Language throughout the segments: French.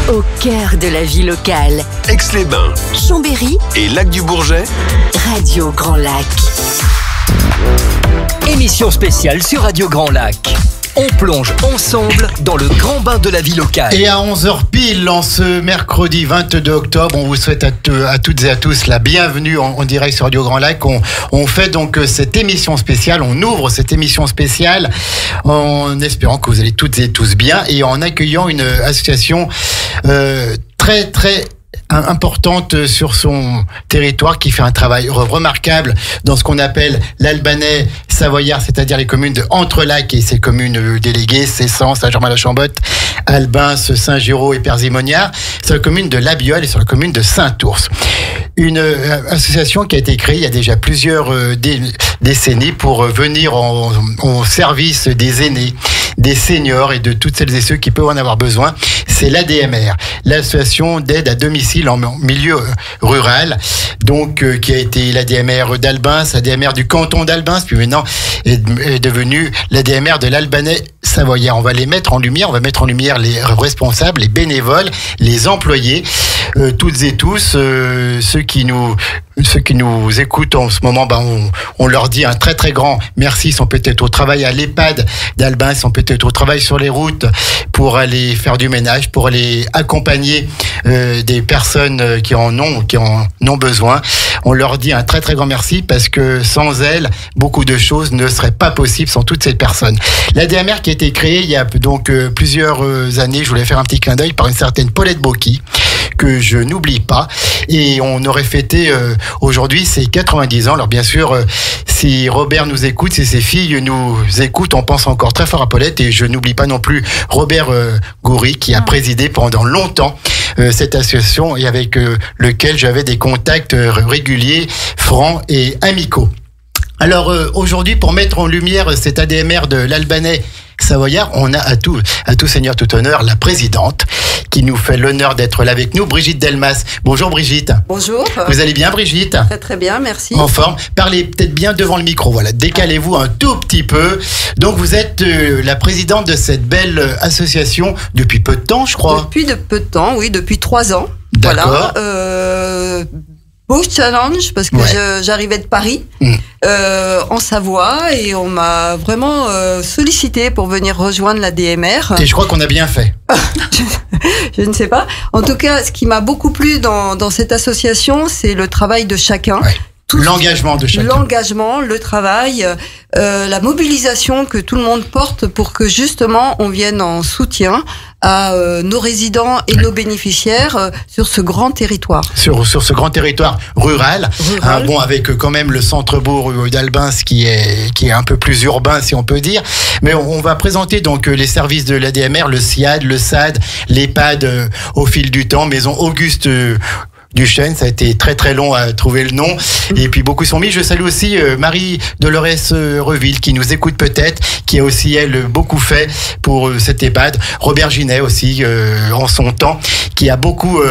Au cœur de la vie locale. Aix-les-Bains, Chambéry et Lac-du-Bourget. Radio Grand Lac. Émission spéciale sur Radio Grand Lac. On plonge ensemble dans le grand bain de la vie locale. Et à 11h pile, en ce mercredi 22 octobre, on vous souhaite à toutes et à tous la bienvenue en direct sur Radio Grand Lac. On fait donc cette émission spéciale, on ouvre cette émission spéciale en espérant que vous allez toutes et tous bien et en accueillant une association très importante sur son territoire qui fait un travail remarquable dans ce qu'on appelle l'Albanais savoyard, c'est-à-dire les communes de Entrelacs et ses communes déléguées, Cessan, Saint-Germain-la-Chambotte, Albins, Saint-Giraud et Perzimoniard, sur la commune de Labiole et sur la commune de Saint-Ours. Une association qui a été créée il y a déjà plusieurs décennies pour venir en service des aînés, des seniors et de toutes celles et ceux qui peuvent en avoir besoin. C'est l'ADMR, l'association d'aide à domicile en milieu rural, donc qui a été l'ADMR d'Albins, l'ADMR du canton d'Albins, puis maintenant est devenue l'ADMR de l'Albanais savoyard. On va les mettre en lumière, on va mettre en lumière les responsables, les bénévoles, les employés, toutes et tous, ceux qui nous écoutent en ce moment, on leur dit un très grand merci. Ils sont peut-être au travail à l'EHPAD d'Albins, ils sont peut-être au travail sur les routes pour aller faire du ménage, pour aller accompagner des personnes qui en ont besoin. On leur dit un très grand merci parce que sans elles, beaucoup de choses ne seraient pas possibles sans toutes ces personnes. L'ADMR qui a été créée il y a donc plusieurs années, je voulais faire un petit clin d'œil, par une certaine Paulette Bocky, que je n'oublie pas, et on aurait fêté aujourd'hui ses 90 ans. Alors bien sûr, si Robert nous écoute, si ses filles nous écoutent, on pense encore très fort à Paulette, et je n'oublie pas non plus Robert Goury qui a présidé pendant longtemps cette association et avec lequel j'avais des contacts réguliers, francs et amicaux. Alors aujourd'hui, pour mettre en lumière cet ADMR de l'Albanais savoyard, on a à tout seigneur, tout honneur, la présidente qui nous fait l'honneur d'être là avec nous, Brigitte Delmas. Bonjour Brigitte. Bonjour. Vous allez bien Brigitte? Très bien, merci. En forme. Parlez peut-être bien devant le micro, voilà, décalez-vous un tout petit peu. Donc vous êtes la présidente de cette belle association depuis peu de temps, je crois. Depuis peu de temps, oui, depuis 3 ans. D'accord. Voilà. Beau challenge parce que j'arrivais de Paris en Savoie et on m'a vraiment sollicité pour venir rejoindre la DMR. Et je crois qu'on a bien fait. Je ne sais pas. En tout cas, ce qui m'a beaucoup plu dans cette association, c'est le travail de chacun. Ouais. L'engagement de chacun. L'engagement, le travail, la mobilisation que tout le monde porte pour que justement on vienne en soutien à nos résidents et nos bénéficiaires sur ce grand territoire. Sur ce grand territoire rural. Avec quand même le centre-bourg d'Albins qui est un peu plus urbain si on peut dire. Mais on va présenter donc les services de l'ADMR, le SIAD, le SAD, l'EHPAD au fil du temps, Maison Auguste Duchesne, ça a été très long à trouver le nom, et puis beaucoup sont mis. Je salue aussi Marie-Dolores Reville qui nous écoute peut-être, qui a aussi elle beaucoup fait pour cet EHPAD. Robert Ginet aussi en son temps, qui a beaucoup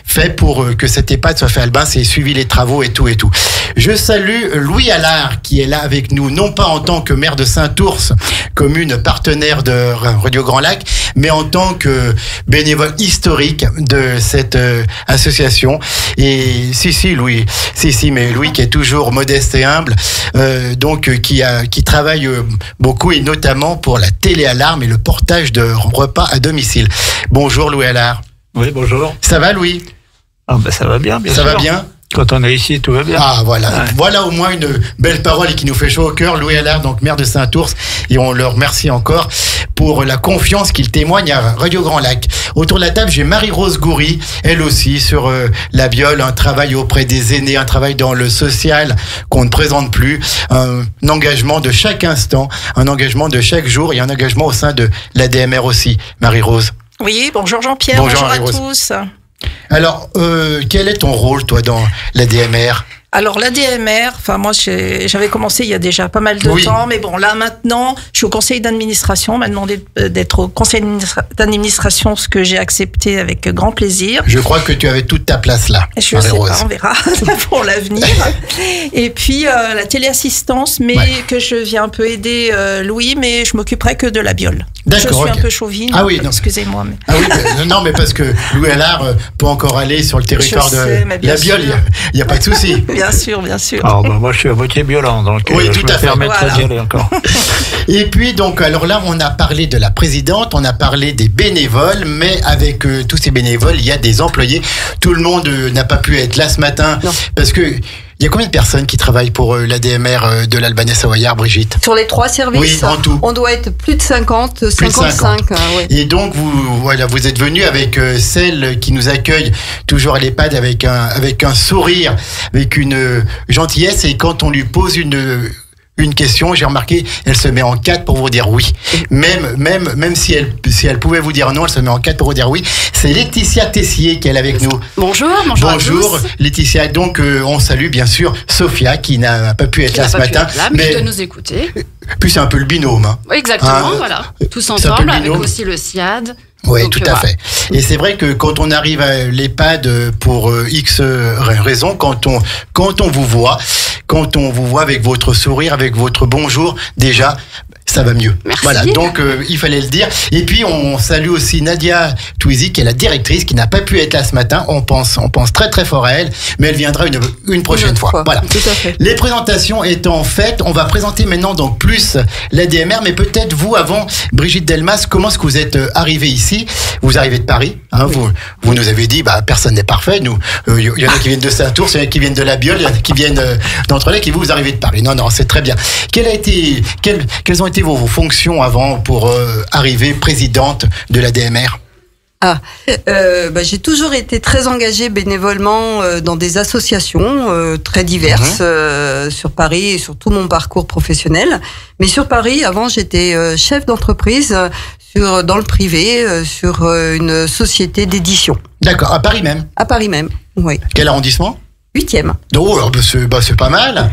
fait pour que cet EHPAD soit fait à Albins et suivi les travaux et tout. Je salue Louis Allard qui est là avec nous, non pas en tant que maire de Saint-Ours, commune partenaire de Radio Grand Lac, mais en tant que bénévole historique de cette association. Et Louis, mais Louis qui est toujours modeste et humble, qui travaille beaucoup et notamment pour la téléalarme et le portage de repas à domicile. Bonjour Louis Allard. Oui, bonjour. Ça va Louis? Ça va bien, bien sûr. Ça va bien? Quand on est ici, tout va bien. Ah, voilà. Ouais. Voilà au moins une belle parole et qui nous fait chaud au cœur. Louis Allard, donc maire de Saint-Ours, et on le remercie encore pour la confiance qu'il témoigne à Radio Grand Lac. Autour de la table, j'ai Marie-Rose Goury, elle aussi sur Labiole, un travail auprès des aînés, un travail dans le social qu'on ne présente plus, un engagement de chaque instant, un engagement de chaque jour et un engagement au sein de l'ADMR aussi. Marie-Rose. Oui, bonjour Jean-Pierre, bonjour à tous. Alors, quel est ton rôle, toi, dans l'ADMR ? Alors, l'ADMR, moi, j'avais commencé il y a déjà pas mal de temps, mais bon, là, maintenant, je suis au conseil d'administration. On m'a demandé d'être au conseil d'administration, ce que j'ai accepté avec grand plaisir. Je crois que tu avais toute ta place là. Je sais pas, on verra pour l'avenir. Et puis, la téléassistance, mais que je viens un peu aider Louis, mais je m'occuperai que de Labiole. D'accord, Je suis ok. un peu chauvine. Ah oui, non. Excusez-moi. Mais... Ah oui, non, mais parce que Louis Allard peut encore aller sur le territoire Je de sais, mais bien la Biole, sûr. il n'y a pas de souci. Bien sûr, bien sûr. Alors, moi, je suis à moitié violent, donc Oui, je tout me à fait. permettrai Voilà. d'y aller encore. Et puis, donc, alors là, on a parlé de la présidente, on a parlé des bénévoles, mais avec tous ces bénévoles, il y a des employés. Tout le monde n'a pas pu être là ce matin, Non. parce que il y a combien de personnes qui travaillent pour l'ADMR de l'Albanais-Savoyard, Brigitte? Sur les 3 services, Oui, en tout. on doit être plus de 50, Plus de 55. Ouais. Et donc, vous êtes venu avec celle qui nous accueille toujours à l'EHPAD avec un sourire, avec une gentillesse. Et quand on lui pose une question, j'ai remarqué, elle se met en 4 pour vous dire oui. Même si elle pouvait vous dire non, elle se met en 4 pour vous dire oui. C'est Laetitia Tessier qui est là avec nous. Bonjour à tous. Laetitia. Donc, on salue bien sûr Sophia qui n'a pas pu être Qui là n'a ce pas pu matin. être là, mais qui doit nous écouter. Puis c'est un peu le binôme. Hein. Oui, exactement, Ah, voilà. Tous c'est un peu ensemble, le avec binôme. aussi le SIAD. Oui, Donc, tout à fait. Et c'est vrai que quand on arrive à l'EHPAD pour X raisons, quand on vous voit avec votre sourire, avec votre bonjour, déjà, ça va mieux. Merci. Voilà, donc il fallait le dire. Et puis on salue aussi Nadia Twizy, qui est la directrice, qui n'a pas pu être là ce matin. On pense très très fort à elle, mais elle viendra une prochaine Une autre fois. Voilà. Tout à fait. Les présentations étant faites, on va présenter maintenant donc plus l'ADMR, mais peut-être vous avant, Brigitte Delmas, comment est-ce que vous êtes arrivée ici? Vous arrivez de Paris, hein, vous nous avez dit, personne n'est parfait. Nous, il y en a qui viennent de Saint-Ours, il y en a qui viennent de la Biole, il y en a qui viennent d'Entrelec, et vous arrivez de Paris. Non, c'est très bien. Quelles ont été vos fonctions avant pour arriver présidente de l'ADMR? J'ai toujours été très engagée bénévolement dans des associations très diverses sur Paris et sur tout mon parcours professionnel. Mais sur Paris, avant, j'étais chef d'entreprise dans le privé sur une société d'édition. D'accord, à Paris même. À Paris même, oui. Quel arrondissement? 8e. Oh, c'est pas mal.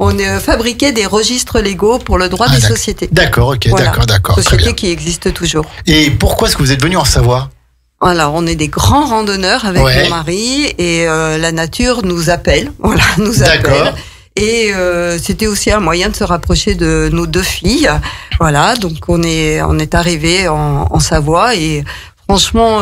On fabriquait des registres légaux pour le droit des sociétés. D'accord, ok, Voilà. d'accord. Très Société bien. qui existe toujours. Et pourquoi est-ce que vous êtes venu en Savoie? Alors, on est des grands randonneurs avec Ouais. mon mari et la nature nous appelle. Voilà, nous D'accord. appelle. Et c'était aussi un moyen de se rapprocher de nos 2 filles. Voilà, donc on est arrivé en Savoie et franchement,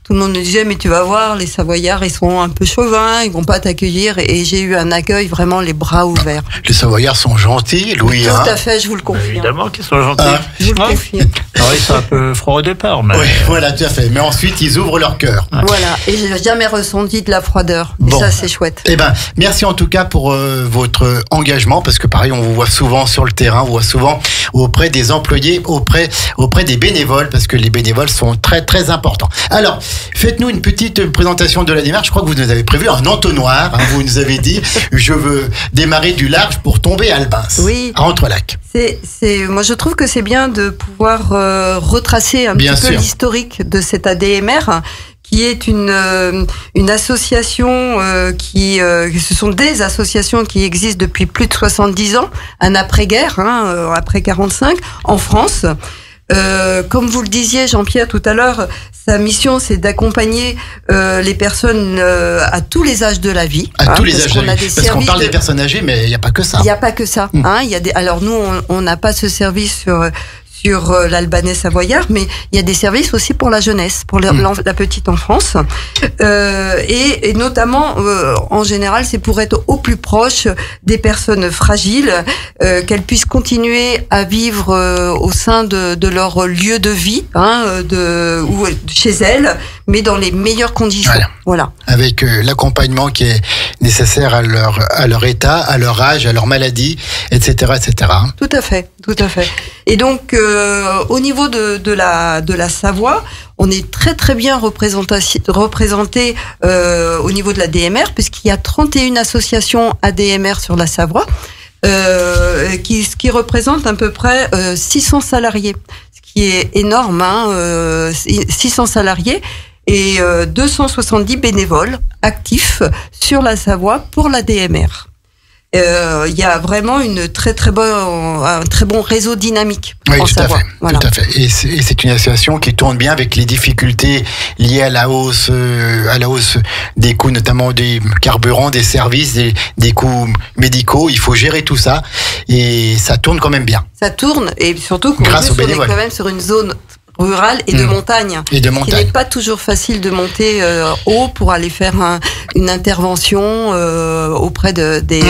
tout le monde me disait mais tu vas voir, les Savoyards ils sont un peu chauvins, ils vont pas t'accueillir. Et j'ai eu un accueil vraiment les bras ouverts. Les Savoyards sont gentils, Louis. Tout hein. à fait, je vous le confirme. Évidemment qu'ils sont gentils. Ah. Je vous le Ouais. confirme. Ah oui, c'est un peu froid au départ, mais Oui, voilà, tout à fait. Mais ensuite, ils ouvrent leur cœur. Voilà, et j'ai jamais ressenti de la froideur. Bon. Et ça, c'est chouette. Eh ben, merci en tout cas pour votre engagement, parce que pareil, on vous voit souvent sur le terrain, on vous voit souvent auprès des employés, auprès des bénévoles, parce que les bénévoles sont très très importants. Alors, faites-nous une petite présentation de la démarche. Je crois que vous nous avez prévu un entonnoir. Hein, vous nous avez dit, je veux démarrer du large pour tomber à Albins, Oui. à Entrelac. Moi, je trouve que c'est bien de pouvoir retracer un Bien petit peu sûr. l'historique de cette ADMR, qui est une association ce sont des associations qui existent depuis plus de 70 ans, un après-guerre, après 45, en France. Comme vous le disiez, Jean-Pierre, tout à l'heure, sa mission, c'est d'accompagner les personnes à tous les âges de la vie. À tous les parce âges qu'on de la a vie. des Parce qu'on services parle des personnes âgées, mais il n'y a pas que ça. Il n'y a pas que ça. Il y a alors nous, on n'a pas ce service sur l'Albanais savoyard, mais il y a des services aussi pour la jeunesse, pour la petite enfance. Et notamment, en général, c'est pour être au plus proche des personnes fragiles, qu'elles puissent continuer à vivre au sein de leur lieu de vie, ou chez elles, mais dans les meilleures conditions. Voilà. Avec l'accompagnement qui est nécessaire à leur état, à leur âge, à leur maladie, etc., etc. Tout à fait, tout à fait. Et donc, au niveau de la Savoie, on est très très bien représenté au niveau de la DMR, puisqu'il y a 31 associations ADMR sur la Savoie, ce qui représente à peu près 600 salariés, ce qui est énorme, 600 salariés et 270 bénévoles actifs sur la Savoie pour la DMR. il y a vraiment un très bon réseau dynamique. Oui, en Savoie. Voilà. Tout à fait. Et c'est une association qui tourne bien avec les difficultés liées à la hausse des coûts, notamment des carburants, des services, des coûts médicaux. Il faut gérer tout ça et ça tourne quand même bien. Ça tourne et surtout qu'on grâce aux est bénévoles. quand même sur une zone rurale et de montagne. Et de Il montagne. n'est pas toujours facile de monter haut pour aller faire une intervention auprès des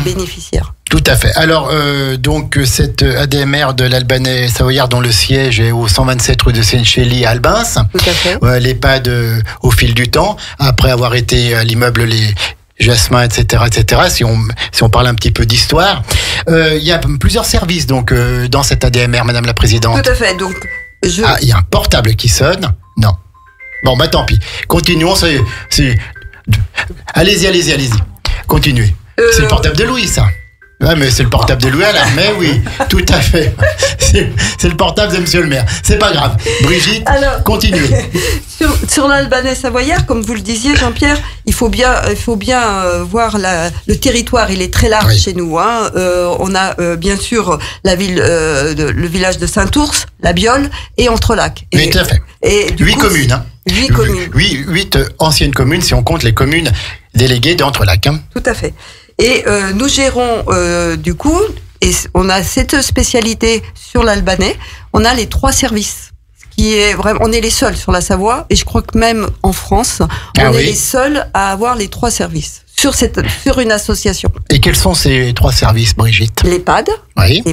bénéficiaires. Tout à fait. Alors, donc, cette ADMR de l'Albanais Savoyard, dont le siège est au 127 rue de Seine-Chély à Albins. Tout à fait. L'EHPAD au fil du temps, après avoir été à l'immeuble Les Jasmins, etc., si on parle un petit peu d'histoire. Il y a plusieurs services, donc, dans cette ADMR, Madame la Présidente. Tout à fait. Donc, il y a un portable qui sonne. Non. Bon, bah, tant pis. Continuons. Allez-y. Continuez. C'est le portable de Louis, ça. Ouais, mais c'est le portable de Louis Alain. Mais oui, tout à fait. C'est le portable de Monsieur le maire. C'est pas grave. Brigitte, continuez. Sur l'Albanais Savoyard, comme vous le disiez, Jean-Pierre, il faut bien voir le territoire. Il est très large chez nous. Hein. On a bien sûr le village de Saint-Ours, La Biole et Entrelacs. Oui, tout à fait. Et 8 communes. Hein. 8 communes. 8 anciennes communes, si on compte les communes déléguées d'Entrelacs. Hein. Tout à fait. Et nous gérons du coup, et on a cette spécialité sur l'Albanais, on a les 3 services. Qui est vraiment, on est les seuls sur la Savoie, et je crois que même en France, on est les seuls à avoir les 3 services sur une association. Et quels sont ces 3 services, Brigitte? L'EHPAD, oui.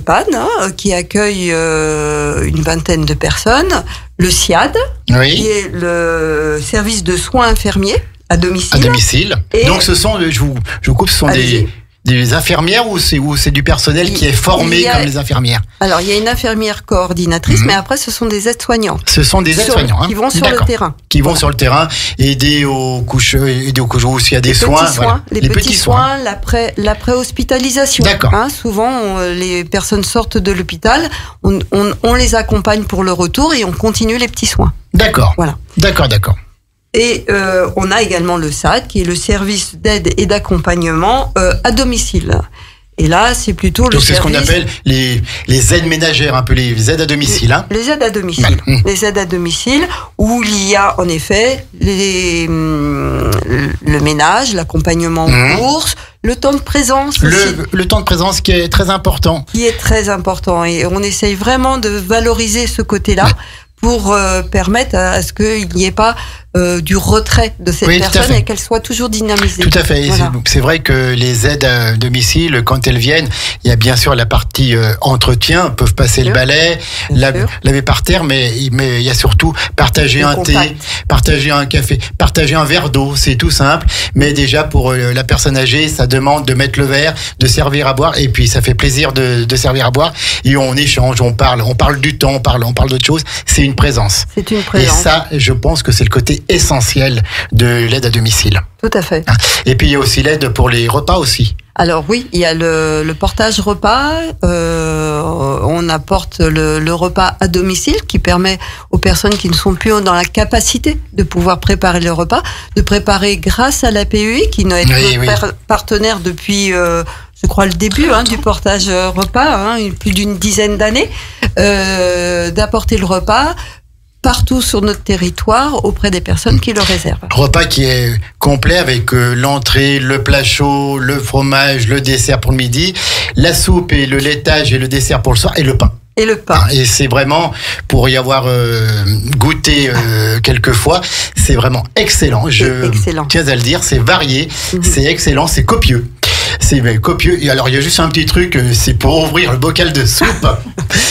Qui accueille une vingtaine de personnes, le SIAD, qui est le service de soins infirmiers à domicile. Et donc ce sont, je vous coupe, ce sont des infirmières ou c'est du personnel qui est formé comme les infirmières? Alors il y a une infirmière coordinatrice, mais après ce sont des aides-soignants. Ce sont des aides-soignants qui vont sur le terrain. Qui vont sur le terrain, aider aux couches, où il y a des soins. Les petits soins, l'après-hospitalisation. D'accord. Hein, souvent, les personnes sortent de l'hôpital, on les accompagne pour le retour et on continue les petits soins. D'accord. Voilà. D'accord. Et on a également le SAD, qui est le service d'aide et d'accompagnement à domicile. Et là, c'est plutôt le service... Donc c'est ce qu'on appelle les aides ménagères, un peu les aides à domicile. Hein. Les aides à domicile. Les aides à domicile, où il y a en effet le ménage, l'accompagnement aux courses, le temps de présence aussi. Le temps de présence qui est très important. Qui est très important. Et on essaye vraiment de valoriser ce côté-là pour permettre à ce qu'il n'y ait pas du retrait de cette personne et qu'elle soit toujours dynamisée. Tout à fait. Voilà. C'est vrai que les aides à domicile, quand elles viennent, il y a bien sûr la partie entretien, peuvent passer le balai, laver par terre, mais il y a surtout partager un thé, partager un café, partager un verre d'eau, c'est tout simple. Mais déjà pour la personne âgée, ça demande de mettre le verre, de servir à boire, et puis ça fait plaisir de servir à boire. Et on échange, on parle du temps, on parle d'autre chose. C'est une présence. C'est une présence. Et ça, je pense que c'est le côté essentiel de l'aide à domicile. Tout à fait. Et puis il y a aussi l'aide pour les repas aussi. Alors oui, il y a le portage repas. On apporte le repas à domicile qui permet aux personnes qui ne sont plus dans la capacité de pouvoir préparer le repas, de préparer grâce à la PUI qui est notre partenaire depuis... je crois le début du portage repas, plus d'une dizaine d'années, d'apporter le repas partout sur notre territoire auprès des personnes qui le réservent. Repas qui est complet avec l'entrée, le plat chaud, le fromage, le dessert pour le midi, la soupe et le laitage et le dessert pour le soir et le pain. Et le pain. Et c'est vraiment, pour y avoir goûté quelques fois, c'est vraiment excellent. Excellent. Tiens à le dire, c'est varié, c'est excellent, c'est copieux. C'est copieux. Et alors, il y a juste un petit truc, c'est pour ouvrir le bocal de soupe.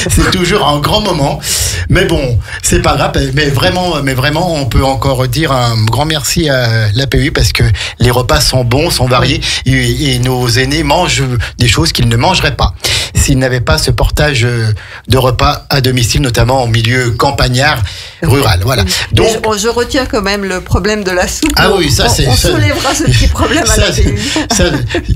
C'est toujours un grand moment. Mais bon, c'est pas grave. Mais vraiment, on peut encore dire un grand merci à l'APU parce que les repas sont bons, sont variés. Et nos aînés mangent des choses qu'ils ne mangeraient pas s'ils n'avaient pas ce portage de repas à domicile, notamment en milieu campagnard, rural. Voilà. Donc, je retiens quand même le problème de la soupe. Ah oui, ça c'est... On soulèvera ce petit problème à l'APU.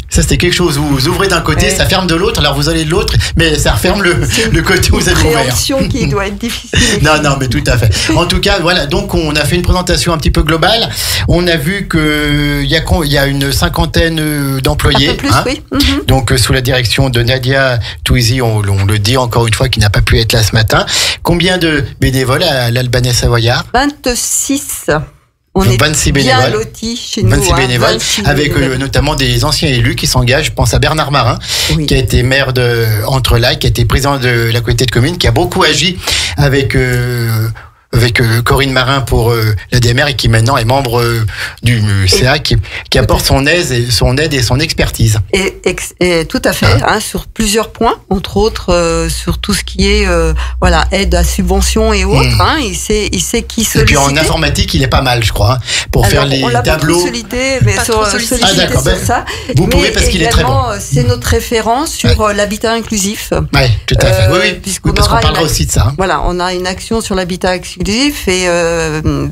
Ça c'est quelque chose où vous ouvrez d'un côté, ça ferme de l'autre, alors vous allez de l'autre, mais ça referme le côté où vous êtes ouvert. C'est une préhension qui doit être difficile. Non, mais tout à fait. En tout cas, voilà, donc on a fait une présentation un petit peu globale. On a vu qu'il y a une cinquantaine d'employés. Un peu plus, oui. Donc, sous la direction de Nadia Touizy, on le dit encore une fois, qui n'a pas pu être là ce matin. Combien de bénévoles à l'Albanais Savoyard? 26. On 26 est bien bénévoles. lotis chez nous. 26 bénévoles, avec notamment des anciens élus qui s'engagent. Je pense à Bernard Marin, qui a été maire de Entrelacs, qui a été président de la communauté de communes, qui a beaucoup agi avec Corinne Marin pour l'ADMR et qui maintenant est membre du CA, qui apporte son aide et son expertise. Et tout à fait, sur plusieurs points, entre autres sur tout ce qui est aide à subvention et autres. Il sait qui solliciter. Et puis en informatique, il est pas mal, je crois, pour faire les on l'a tableaux. Pas trop sollicité, mais sur ça. Vous pouvez parce qu'il est très bon. C'est notre référent sur l'habitat inclusif. Oui, tout à fait. Oui, parce qu'on parlera aussi de ça. Voilà, on a une action sur l'habitat inclusif et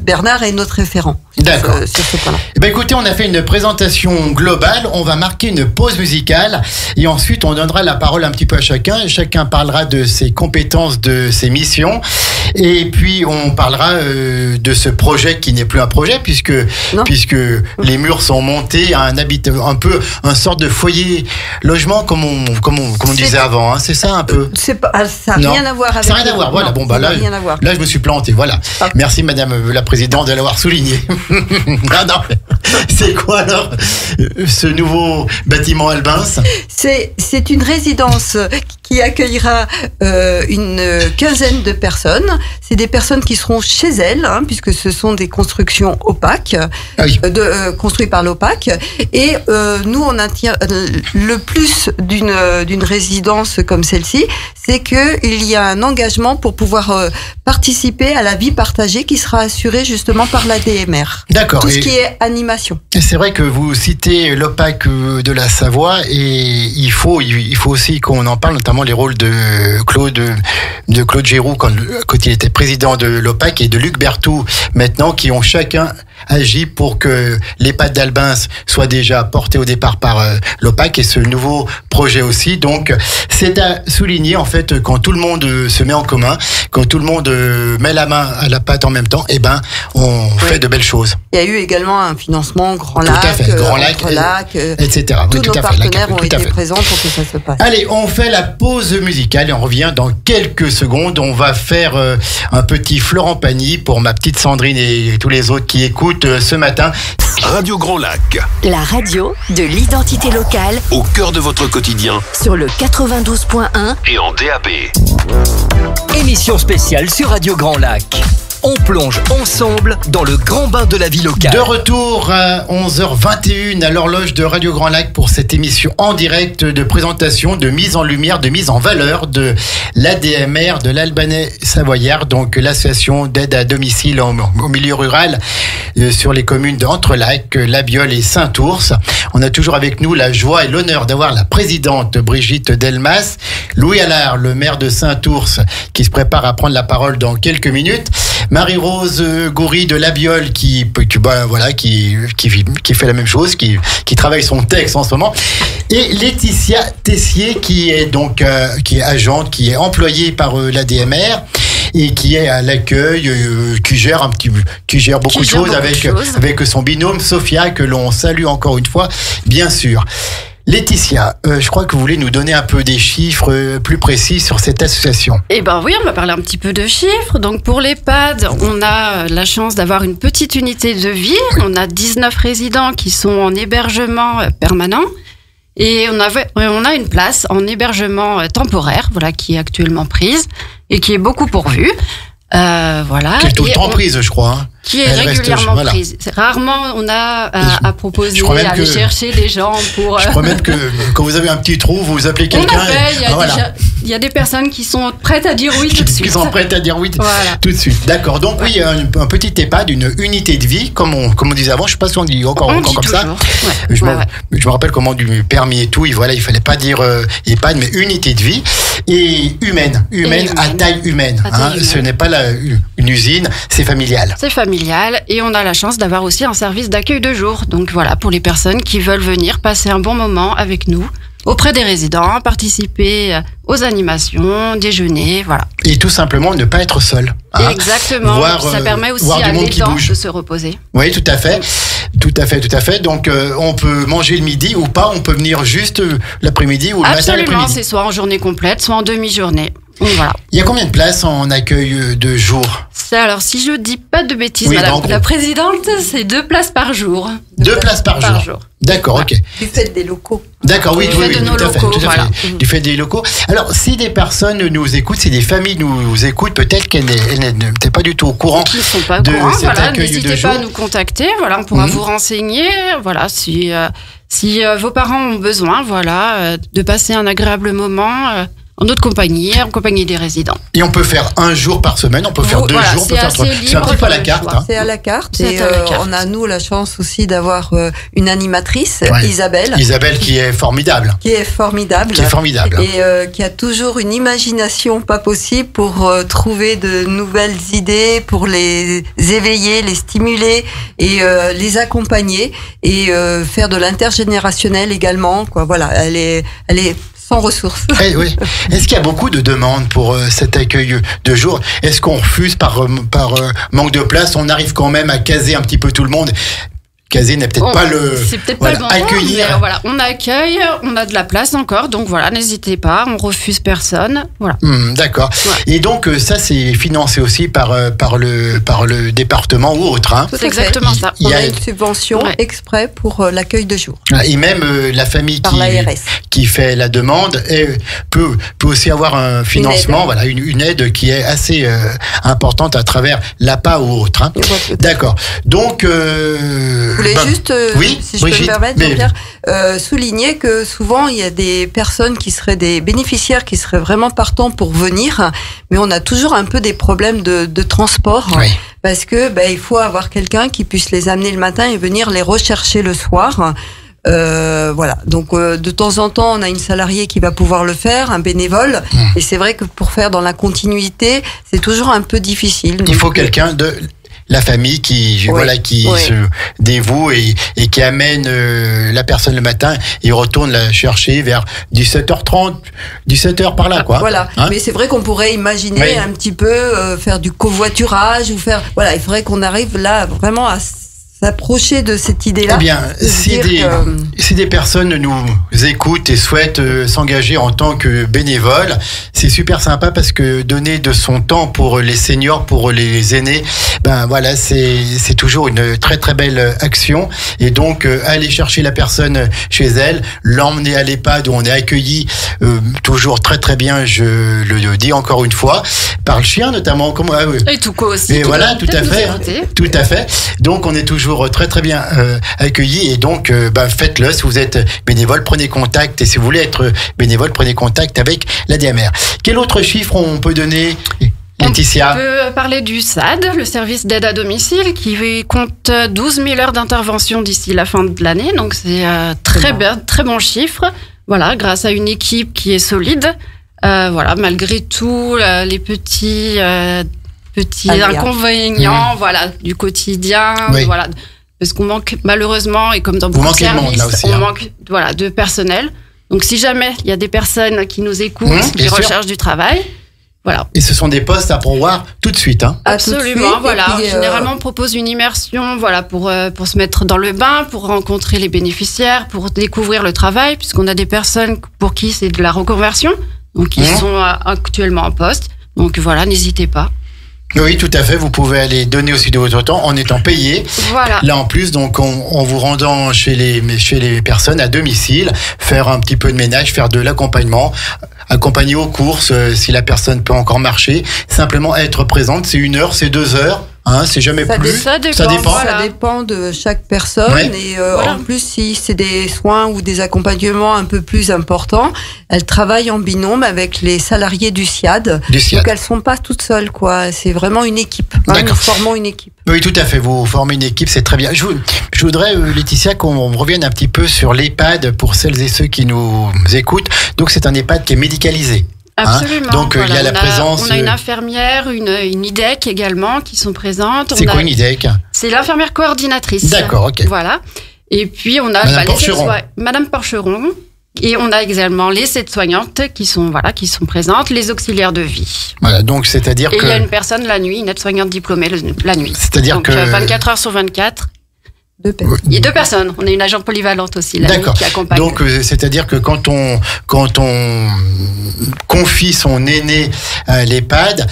Bernard est notre référent. D'accord. Sur ce point-là. Écoutez, on a fait une présentation globale. On va marquer une pause musicale et ensuite on donnera la parole un petit peu à chacun. Chacun parlera de ses compétences, de ses missions. Et puis on parlera de ce projet qui n'est plus un projet puisque les murs sont montés à un peu un sorte de foyer logement comme on disait avant. C'est ça un peu. Ça n'a rien à voir avec. Ça n'a rien à voir. Voilà. Là je me suis planté. Voilà. Merci Madame la Présidente de l'avoir souligné. Non, c'est quoi alors ce nouveau bâtiment Albins? C'est une résidence qui accueillera une quinzaine de personnes. C'est des personnes qui seront chez elles, puisque ce sont des constructions opaques, construites par l'OPAC. Et nous, on attire le plus d'une résidence comme celle-ci, c'est qu'il y a un engagement pour pouvoir participer à la vie partagée qui sera assurée justement par l'ADMR. D'accord. Tout ce qui est animation. C'est vrai que vous citez l'OPAC de la Savoie et il faut aussi qu'on en parle, notamment les rôles de Claude Giroux quand il était président de l'OPAC et de Luc Berthoud maintenant, qui ont chacun agi pour que l'EHPAD d'Albins soit déjà porté au départ par l'OPAC et ce nouveau projet aussi. Donc c'est à souligner en fait, quand tout le monde se met en commun, quand tout le monde met la main à la pâte en même temps, on fait de belles choses. Il y a eu également un financement Grand Lac, etc. Tous nos partenaires ont été présents pour que ça se passe. Allez, on fait la pause musicale et on revient dans quelques secondes. On va faire un petit Florent Pagny pour ma petite Sandrine et tous les autres qui écoutent ce matin. Radio Grand Lac. La radio de l'identité locale. Au cœur de votre quotidien. Sur le 92.1 et en DAB. Émission spéciale sur Radio Grand Lac. On plonge ensemble dans le grand bain de la vie locale. De retour à 11h21 à l'horloge de Radio Grand Lac pour cette émission en direct de présentation, de mise en lumière, de mise en valeur de l'ADMR de l'Albanais Savoyard, donc l'association d'aide à domicile au milieu rural sur les communes d'Entrelacs, La Biole et Saint-Ours. On a toujours avec nous la joie et l'honneur d'avoir la présidente Brigitte Delmas, Louis Allard, le maire de Saint-Ours, qui se prépare à prendre la parole dans quelques minutes. Marie-Rose Goury de La Biole qui fait la même chose, qui travaille son texte en ce moment, et Laetitia Tessier qui est agente, qui est employée par l'ADMR et qui est à l'accueil, qui gère beaucoup de choses avec son binôme Sophia, que l'on salue encore une fois, bien sûr. Laetitia, je crois que vous voulez nous donner un peu des chiffres plus précis sur cette association. Eh ben oui, on va parler un petit peu de chiffres. Donc pour l'EHPAD, on a la chance d'avoir une petite unité de vie. Oui. On a 19 résidents qui sont en hébergement permanent. Et on a une place en hébergement temporaire, qui est actuellement prise et qui est beaucoup pourvue. Qui est tout le temps prise, je crois. Qui est régulièrement prise. Rarement on a à proposer, à aller chercher des gens pour... Je crois même que quand vous avez un petit trou, vous appelez quelqu'un. Il y a des personnes qui sont prêtes à dire oui tout de suite. Qui sont prêtes à dire oui tout de suite. D'accord. Donc oui, un petit EHPAD, une unité de vie, comme on disait avant. Je ne sais pas si on dit encore comme toujours. Ça. Ouais. Je me rappelle comment du permis et tout. Il fallait pas dire EHPAD, mais unité de vie. et humaine à taille humaine. À taille humaine. Ce n'est pas une usine, c'est familial. C'est familial et on a la chance d'avoir aussi un service d'accueil de jour. Donc voilà, pour les personnes qui veulent venir passer un bon moment avec nous, auprès des résidents, participer aux animations, déjeuner, voilà. Et tout simplement ne pas être seul. Exactement. Ça permet aussi à l'aidant de se reposer. Oui, tout à fait. Tout à fait. Donc, on peut manger le midi ou pas, on peut venir juste l'après-midi ou le matin l'après-midi. Absolument, c'est soit en journée complète, soit en demi-journée. Donc, voilà. Il y a combien de places en accueil de jour? Alors, si je dis pas de bêtises, madame la présidente, c'est 2 places par jour. 2 places par jour. D'accord, voilà. Ok. Du fait des locaux. D'accord, oui, tout à fait. Voilà. Du fait des locaux. Alors, si des personnes nous écoutent, si des familles nous écoutent, peut-être qu'elles n'étaient pas du tout au courant qui ne sont pas au courant, voilà, n'hésitez pas à nous contacter. Voilà, on pourra vous renseigner. Voilà, si vos parents ont besoin, voilà, de passer un agréable moment. En notre compagnie, en compagnie des résidents. Et on peut faire 1 jour par semaine, on peut faire 2 jours, on peut faire 3. C'est un petit peu à la carte. C'est à la carte. Et on a, nous, la chance aussi d'avoir une animatrice, Isabelle. Isabelle qui est formidable. Qui est formidable. Et qui a toujours une imagination pas possible pour trouver de nouvelles idées, pour les éveiller, les stimuler et les accompagner et faire de l'intergénérationnel également. Quoi. Voilà, elle est sans ressources. Oui. Est-ce qu'il y a beaucoup de demandes pour cet accueil de jour? Est-ce qu'on refuse par manque de place? On arrive quand même à caser un petit peu tout le monde? Caser n'est peut-être pas le... C'est peut-être pas le bon accueillir. Mais voilà, on accueille, on a de la place encore, donc voilà, n'hésitez pas, on refuse personne. Voilà. D'accord. Ouais. Et donc ça, c'est financé aussi par le département ou autre. Hein. C'est exactement ça. On a une subvention exprès pour l'accueil de jour. Et même la famille qui fait la demande peut aussi avoir un financement, une aide qui est assez importante à travers l'APA ou autre. Hein. D'accord. Donc... Je voulais juste, si je peux me permettre, Jean-Pierre, souligner que souvent, il y a des personnes qui seraient des bénéficiaires qui seraient vraiment partants pour venir, mais on a toujours un peu des problèmes de transport, parce que il faut avoir quelqu'un qui puisse les amener le matin et venir les rechercher le soir. Voilà. Donc de temps en temps, on a une salariée qui va pouvoir le faire, un bénévole. Et c'est vrai que pour faire dans la continuité, c'est toujours un peu difficile. Il faut quelqu'un de la famille qui se dévoue et qui amène la personne le matin et retourne la chercher vers 17h30, 17h par là, quoi. Voilà. Hein? Mais c'est vrai qu'on pourrait imaginer un petit peu faire du covoiturage ou faire. Voilà, il faudrait qu'on arrive là vraiment à s'approcher de cette idée-là. Eh bien, si des personnes nous écoutent et souhaitent s'engager en tant que bénévoles, c'est super sympa parce que donner de son temps pour les seniors, pour les aînés, c'est toujours une très très belle action. Et donc, aller chercher la personne chez elle, l'emmener à l'EHPAD où on est accueilli toujours très très bien, je le dis encore une fois, par le chien notamment. Et tout quoi aussi. Et voilà, tout à fait. Tout à fait. Donc, on est toujours très très bien accueillis et donc faites-le. Si vous êtes bénévole, prenez contact, et si vous voulez être bénévole, prenez contact avec la DMR. Quel autre chiffre on peut donner, Laetitia? On peut parler du SAD, le service d'aide à domicile, qui compte 12 000 heures d'intervention d'ici la fin de l'année, donc c'est très bon chiffre. Voilà, grâce à une équipe qui est solide. Malgré tout, les petits inconvénients, du quotidien, parce qu'on manque malheureusement, et comme dans beaucoup de services, on manque de personnel. Donc si jamais il y a des personnes qui nous écoutent, qui recherchent du travail, Et ce sont des postes à pourvoir tout de suite, hein. Absolument, Généralement, on propose une immersion, pour se mettre dans le bain, pour rencontrer les bénéficiaires, pour découvrir le travail, puisqu'on a des personnes pour qui c'est de la reconversion, donc ils sont actuellement en poste. Donc n'hésitez pas. Oui, tout à fait. Vous pouvez aller donner aussi de votre temps en étant payé. Voilà. Là, en plus, donc, en vous rendant chez les personnes à domicile, faire un petit peu de ménage, faire de l'accompagnement, accompagner aux courses, si la personne peut encore marcher. Simplement être présente. C'est 1 heure, c'est 2 heures. C'est jamais plus. Ça dépend. Ça dépend de chaque personne. Et en plus, si c'est des soins ou des accompagnements un peu plus importants, elles travaillent en binôme avec les salariés du SIAD. Donc elles sont pas toutes seules, quoi. C'est vraiment une équipe. Nous formons une équipe. Oui, tout à fait. Vous formez une équipe, c'est très bien. Je voudrais, Laetitia, qu'on revienne un petit peu sur l'EHPAD pour celles et ceux qui nous écoutent. Donc c'est un EHPAD qui est médicalisé. Absolument. Donc il y a la présence. On a une infirmière, une IDEC également qui sont présentes. C'est quoi une IDEC? C'est l'infirmière coordinatrice. D'accord, ok. Voilà. Et puis on a Madame Porcheron. Et on a également les aides-soignantes qui sont présentes, les auxiliaires de vie. Voilà, donc c'est-à-dire que... Et il y a une personne la nuit, une aide-soignante diplômée la nuit. C'est-à-dire donc, que... 24 heures sur 24. Il y a 2 personnes. On a une agente polyvalente aussi la nuit qui accompagne. Donc c'est-à-dire que quand on confie son aîné à l'EHPAD,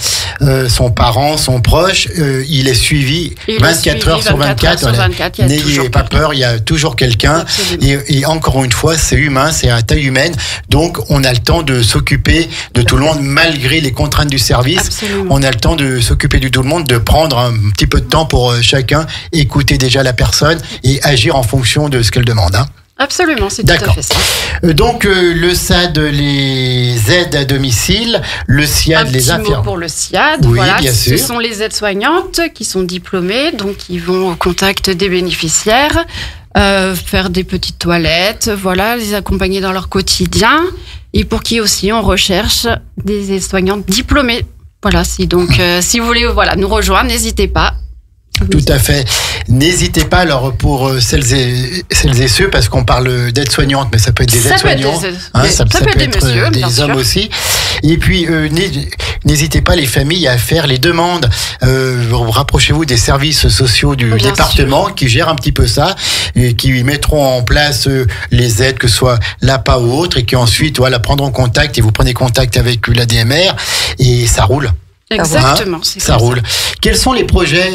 son parent, son proche, il est suivi 24 heures sur 24. N'ayez pas peur, il y a toujours quelqu'un. Et encore une fois, c'est humain, c'est à taille humaine. Donc on a le temps de s'occuper de tout le monde malgré les contraintes du service. Absolument. On a le temps de s'occuper de tout le monde, de prendre un petit peu de temps pour chacun, écouter déjà la personne et agir en fonction de ce qu'elle demande. Absolument, c'est tout à fait ça. Donc le SAD, les aides à domicile, le SIAD, les infirmières. Pour le SIAD, oui, voilà, bien sûr. Ce sont les aides-soignantes qui sont diplômées, donc qui vont au contact des bénéficiaires, faire des petites toilettes, voilà, les accompagner dans leur quotidien, et pour qui aussi on recherche des aides-soignantes diplômées. Voilà, si vous voulez nous rejoindre, n'hésitez pas. Tout à fait. N'hésitez pas, alors, pour celles et ceux, parce qu'on parle d'aides-soignantes, mais ça peut être des aides-soignants. Ça peut être messieurs, des hommes aussi. Et puis, n'hésitez pas, les familles, à faire les demandes. Rapprochez-vous des services sociaux du département qui gèrent un petit peu ça, et qui mettront en place les aides, que ce soit l'APA ou autre, et qui ensuite, prendront contact, et vous prenez contact avec l'ADMR, et ça roule. Exactement, c'est ça roule. Quels sont les projets,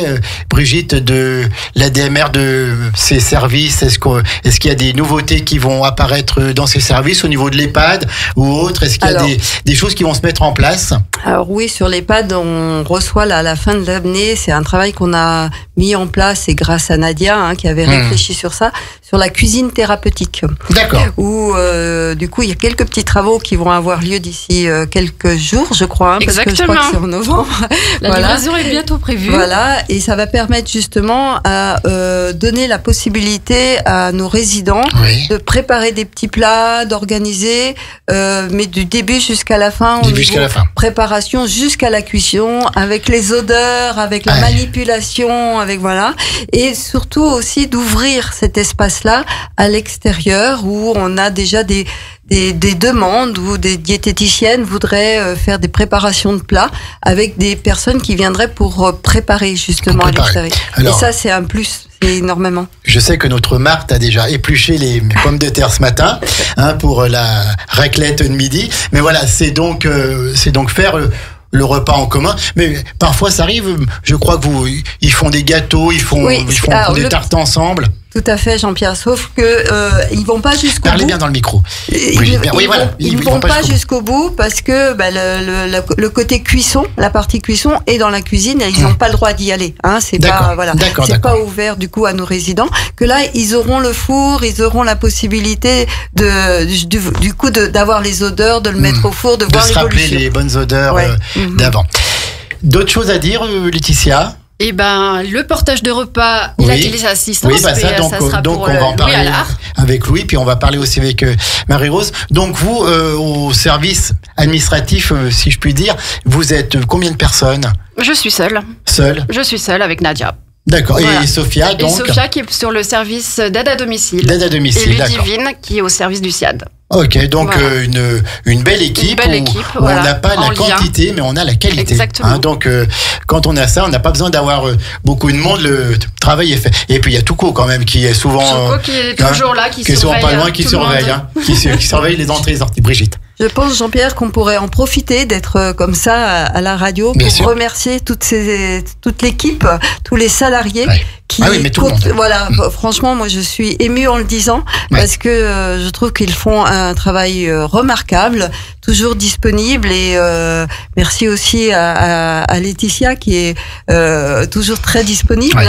Brigitte, de l'ADMR, de ces services? Est-ce qu'il y a des nouveautés qui vont apparaître dans ces services au niveau de l'EHPAD ou autre? Est-ce qu'il y a des choses qui vont se mettre en place? Alors oui, sur l'EHPAD, on reçoit à la fin de l'année, c'est un travail qu'on a mis en place, et grâce à Nadia qui avait réfléchi sur ça, sur la cuisine thérapeutique. D'accord. Où du coup, il y a quelques petits travaux qui vont avoir lieu d'ici quelques jours, je crois. Exactement. Parce que je crois que c'est en novembre. La livraison est bientôt prévue. Voilà, et ça va permettre justement à donner la possibilité à nos résidents de préparer des petits plats, d'organiser, mais du début jusqu'à la fin. Préparation jusqu'à la cuisson, avec les odeurs, avec la manipulation, et surtout aussi d'ouvrir cet espace-là à l'extérieur où on a déjà des demandes où des diététiciennes voudraient faire des préparations de plats avec des personnes qui viendraient pour préparer justement à l'extérieur. Et ça, c'est un plus, c'est énormément. Je sais que notre Marthe a déjà épluché les pommes de terre ce matin pour la raclette de midi. Mais voilà, c'est donc faire le repas en commun, mais parfois ça arrive, je crois que ils font des gâteaux, ils font des tartes ensemble. Tout à fait, Jean-Pierre, sauf que ils vont pas jusqu'au bout. Parlez bien dans le micro. Ils vont pas jusqu'au bout parce que le côté cuisson, la partie cuisson est dans la cuisine et ils n'ont pas le droit d'y aller. C'est pas ouvert du coup à nos résidents. Que là, ils auront le four, ils auront la possibilité du coup d'avoir les odeurs, de le mettre au four, de voir l'évolution. De se rappeler les bonnes odeurs d'avant. D'autres choses à dire, Laetitia? Le portage de repas et la téléassistance. Donc on va en parler avec Louis, puis on va parler aussi avec Marie-Rose. Donc vous, au service administratif, si je puis dire, vous êtes combien de personnes? Je suis seule. Je suis seule avec Nadia. D'accord. Voilà. Et Sophia, donc? Et Sophia qui est sur le service d'aide à domicile. D'aide à domicile, et Ludivine qui est au service du SIAD. Ok, donc une belle équipe, où on n'a pas la quantité, mais on a la qualité. Exactement. Donc quand on a ça, on n'a pas besoin d'avoir beaucoup de monde, le travail est fait. Et puis il y a Touko quand même qui est souvent... Touko qui est toujours là, qui surveille. Qui est souvent pas loin, qui surveille, qui surveille les entrées et les sorties. Brigitte. Je pense, Jean-Pierre, qu'on pourrait en profiter d'être comme ça à la radio pour remercier toute l'équipe, tous les salariés qui franchement, moi je suis émue en le disant parce que je trouve qu'ils font un travail remarquable, toujours disponible, et merci aussi à Laetitia qui est toujours très disponible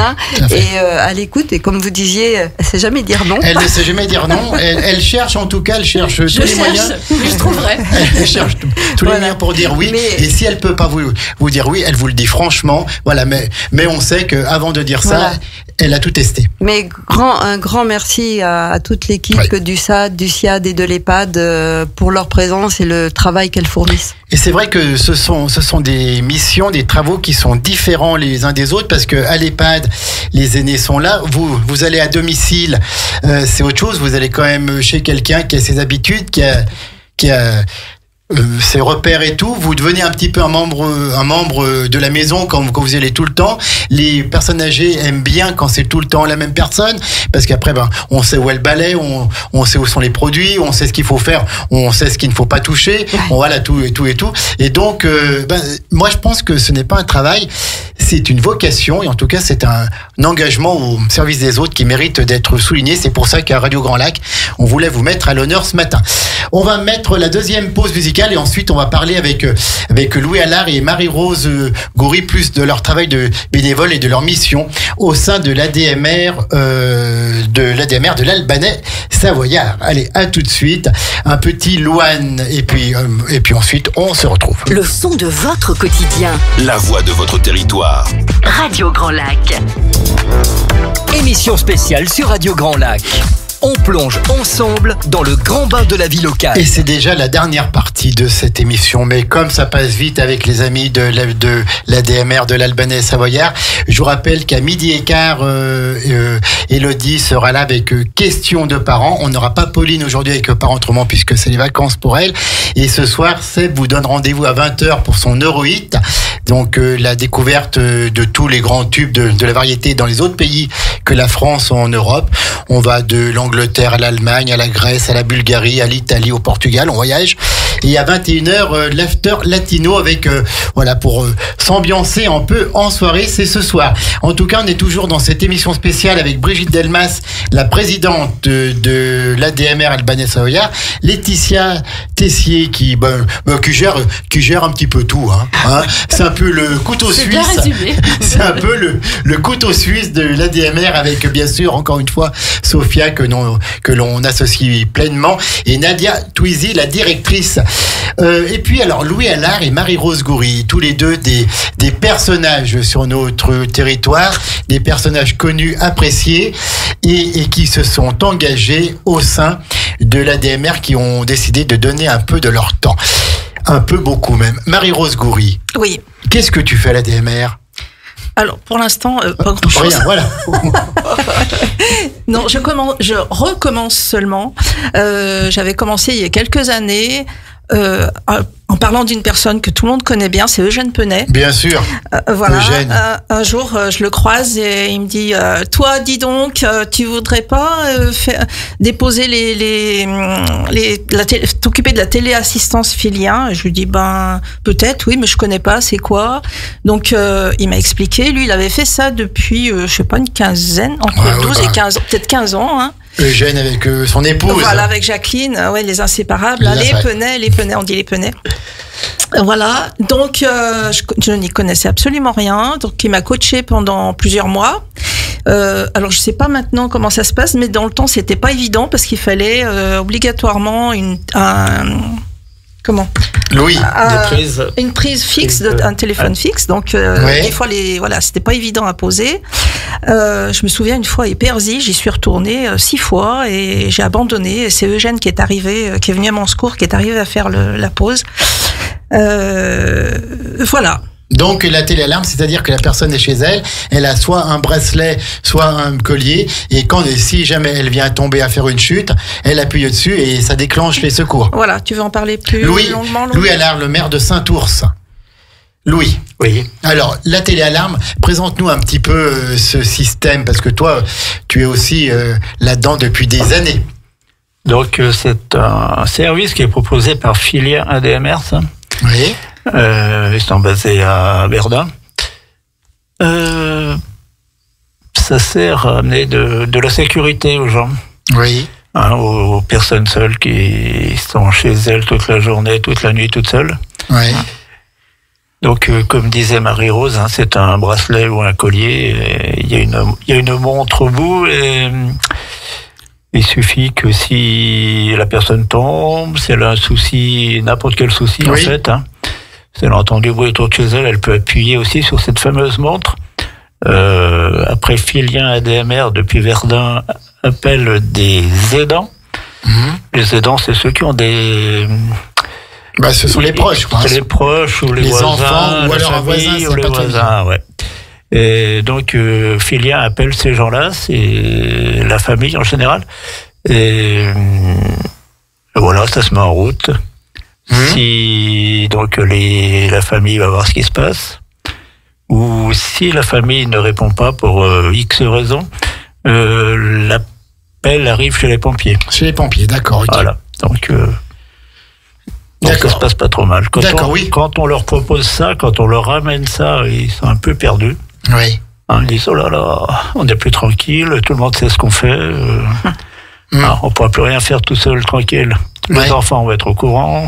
et à l'écoute, et comme vous disiez, elle sait jamais dire non. Elle ne sait jamais dire non. Elle cherche, en tout cas, tous les moyens. Je trouverai. Elle cherche tous les moyens pour dire oui. Et si elle peut pas vous dire oui, elle vous le dit franchement. Voilà, mais on sait que avant de dire ça, elle a tout testé. Mais un grand merci à toute l'équipe du SAD, du SIAD et de l'EHPAD pour leur présence et le travail qu'elles fournissent. Et c'est vrai que ce sont des missions, des travaux qui sont différents les uns des autres, parce que à l'EHPAD, les aînés sont là. Vous allez à domicile, c'est autre chose. Vous allez quand même chez quelqu'un qui a ses habitudes, qui a ses repères et tout. Vous devenez un petit peu un membre de la maison quand vous y allez tout le temps. Les personnes âgées aiment bien quand c'est tout le temps la même personne, parce qu'après, on sait où est le balai, on sait où sont les produits, on sait ce qu'il faut faire, on sait ce qu'il ne faut pas toucher, voilà, tout et tout et tout. Et donc, moi, je pense que ce n'est pas un travail, c'est une vocation, et en tout cas, c'est un engagement au service des autres qui mérite d'être souligné. C'est pour ça qu'à Radio Grand Lac, on voulait vous mettre à l'honneur ce matin. On va mettre la deuxième pause musicale et ensuite on va parler avec Louis Allard et Marie-Rose Goury, plus de leur travail de bénévole et de leur mission au sein de l'ADMR de l'Albanais Savoyard. Allez, à tout de suite. Un petit Louane et puis ensuite on se retrouve. Le son de votre quotidien. La voix de votre territoire. Radio Grand Lac. Émission spéciale sur Radio Grand Lac. On plonge ensemble dans le grand bain de la vie locale. Et c'est déjà la dernière partie de cette émission, mais comme ça passe vite avec les amis de l'ADMR de l'Albanais Savoyard, je vous rappelle qu'à 12h15, Élodie sera là avec questions de parents. On n'aura pas Pauline aujourd'hui avec parents autrement puisque c'est les vacances pour elle. Et ce soir, Seb vous donne rendez-vous à 20h pour son Eurohit. Donc la découverte de tous les grands tubes de la variété dans les autres pays que la France en Europe. On va de l'Angleterre à l'Allemagne, à la Grèce, à la Bulgarie, à l'Italie, au Portugal, on voyage. Et à 21h, l'after latino avec pour s'ambiancer un peu en soirée, c'est ce soir. En tout cas, on est toujours dans cette émission spéciale avec Brigitte Delmas, la présidente de l'ADMR Albanais Savoyard, Laetitia Tessier qui gère un petit peu tout. C'est un peu le couteau suisse. Bien résumé. C'est un peu le couteau suisse de l'ADMR avec bien sûr encore une fois Sophia que l'on associe pleinement et Nadia Twizy, la directrice. Et puis alors Louis Allard et Marie-Rose Goury, tous les deux des personnages sur notre territoire, des personnages connus, appréciés et qui se sont engagés au sein de l'ADMR, qui ont décidé de donner un peu de leur temps. Un peu, beaucoup même. Marie-Rose Goury. Oui. Qu'est-ce que tu fais à l'ADMR ? Alors, pour l'instant, pas grand-chose. Rien, voilà. Non, je recommence seulement. J'avais commencé il y a quelques années en parlant d'une personne que tout le monde connaît bien, c'est Eugène Penet. Bien sûr. Voilà. Eugène. Un jour, je le croise et il me dit toi, dis donc, tu voudrais pas déposer t'occuper de la téléassistance Filien? Et je lui dis peut-être, oui, mais je connais pas, c'est quoi? Donc il m'a expliqué. Lui, il avait fait ça depuis je sais pas, une quinzaine, entre 12 et 15, peut-être 15 ans. Hein. Eugène avec son épouse. Voilà, avec Jacqueline, les inséparables. Les Penet, on dit les Penet. Voilà, donc je n'y connaissais absolument rien. Donc il m'a coaché pendant plusieurs mois. Alors je sais pas maintenant comment ça se passe, mais dans le temps c'était pas évident parce qu'il fallait obligatoirement Louis, une prise fixe, un téléphone fixe. Donc des fois c'était pas évident à poser. Je me souviens une fois à Éperzy, j'y suis retournée 6 fois et j'ai abandonné. Et c'est Eugène qui est venu à mon secours, qui est arrivé à faire la pause. Voilà. Donc la téléalarme, c'est-à-dire que la personne est chez elle, elle a soit un bracelet, soit un collier, et si jamais elle vient tomber à faire une chute, elle appuie dessus et ça déclenche les secours. Voilà, tu veux en parler plus longuement, Louis Allard, le maire de Saint-Ours. Louis. Oui. Alors, la téléalarme, présente-nous un petit peu ce système, parce que toi, tu es aussi là-dedans depuis des années. Donc, c'est un service qui est proposé par Filien ADMR, ça. Oui. Ils sont basés à Verdun. Ça sert à amener de la sécurité aux gens. Oui. Aux personnes seules qui sont chez elles toute la journée, toute la nuit, toutes seules. Oui. Donc, comme disait Marie-Rose, c'est un bracelet ou un collier. Il y a une montre au bout et il suffit que si la personne tombe, si elle a un souci, n'importe quel souci en fait, si elle entend du bruit autour de chez elle, elle peut appuyer aussi sur cette fameuse montre. Après, Filien ADMR, depuis Verdun, appelle des aidants. Les aidants, c'est ceux qui ont des... ce sont les proches, quoi. C'est les proches ou les voisins, enfants, ou alors un voisin, ou les voisins, ouais. Et donc, Filien appelle ces gens-là, c'est la famille en général. Et voilà, ça se met en route. Si donc la famille va voir ce qui se passe, ou si la famille ne répond pas pour X raisons, l'appel arrive chez les pompiers. Chez les pompiers, d'accord. Okay. Voilà. Donc ça se passe pas trop mal. Quand on leur propose ça, quand on leur ramène ça, ils sont un peu perdus. Oui. Ils disent oh là là, on n'est plus tranquille, tout le monde sait ce qu'on fait. On ne pourra plus rien faire tout seul, tranquille. Les enfants vont être au courant.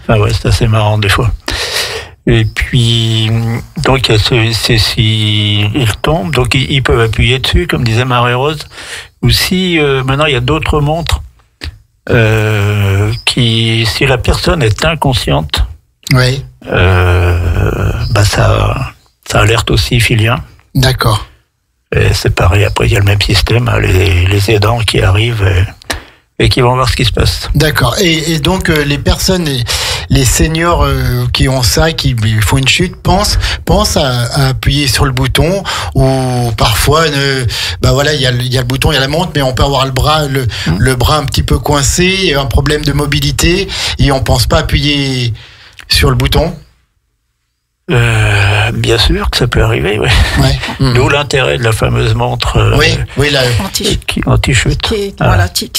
Enfin c'est assez marrant des fois. Et puis, donc, ils tombent, donc ils peuvent appuyer dessus, comme disait Marie-Rose. Ou si, maintenant, il y a d'autres montres, si la personne est inconsciente, ça alerte aussi Filien. D'accord. Et c'est pareil, après, il y a le même système, les aidants qui arrivent et qui vont voir ce qui se passe. D'accord. Et donc, les personnes, les seniors qui ont ça, qui font une chute, pensent à appuyer sur le bouton, ou parfois, il y a le bouton, il y a la montre, mais on peut avoir le bras un petit peu coincé, un problème de mobilité, et on pense pas appuyer sur le bouton. Bien sûr que ça peut arriver, oui. D'où l'intérêt de la fameuse montre anti-chute. Qui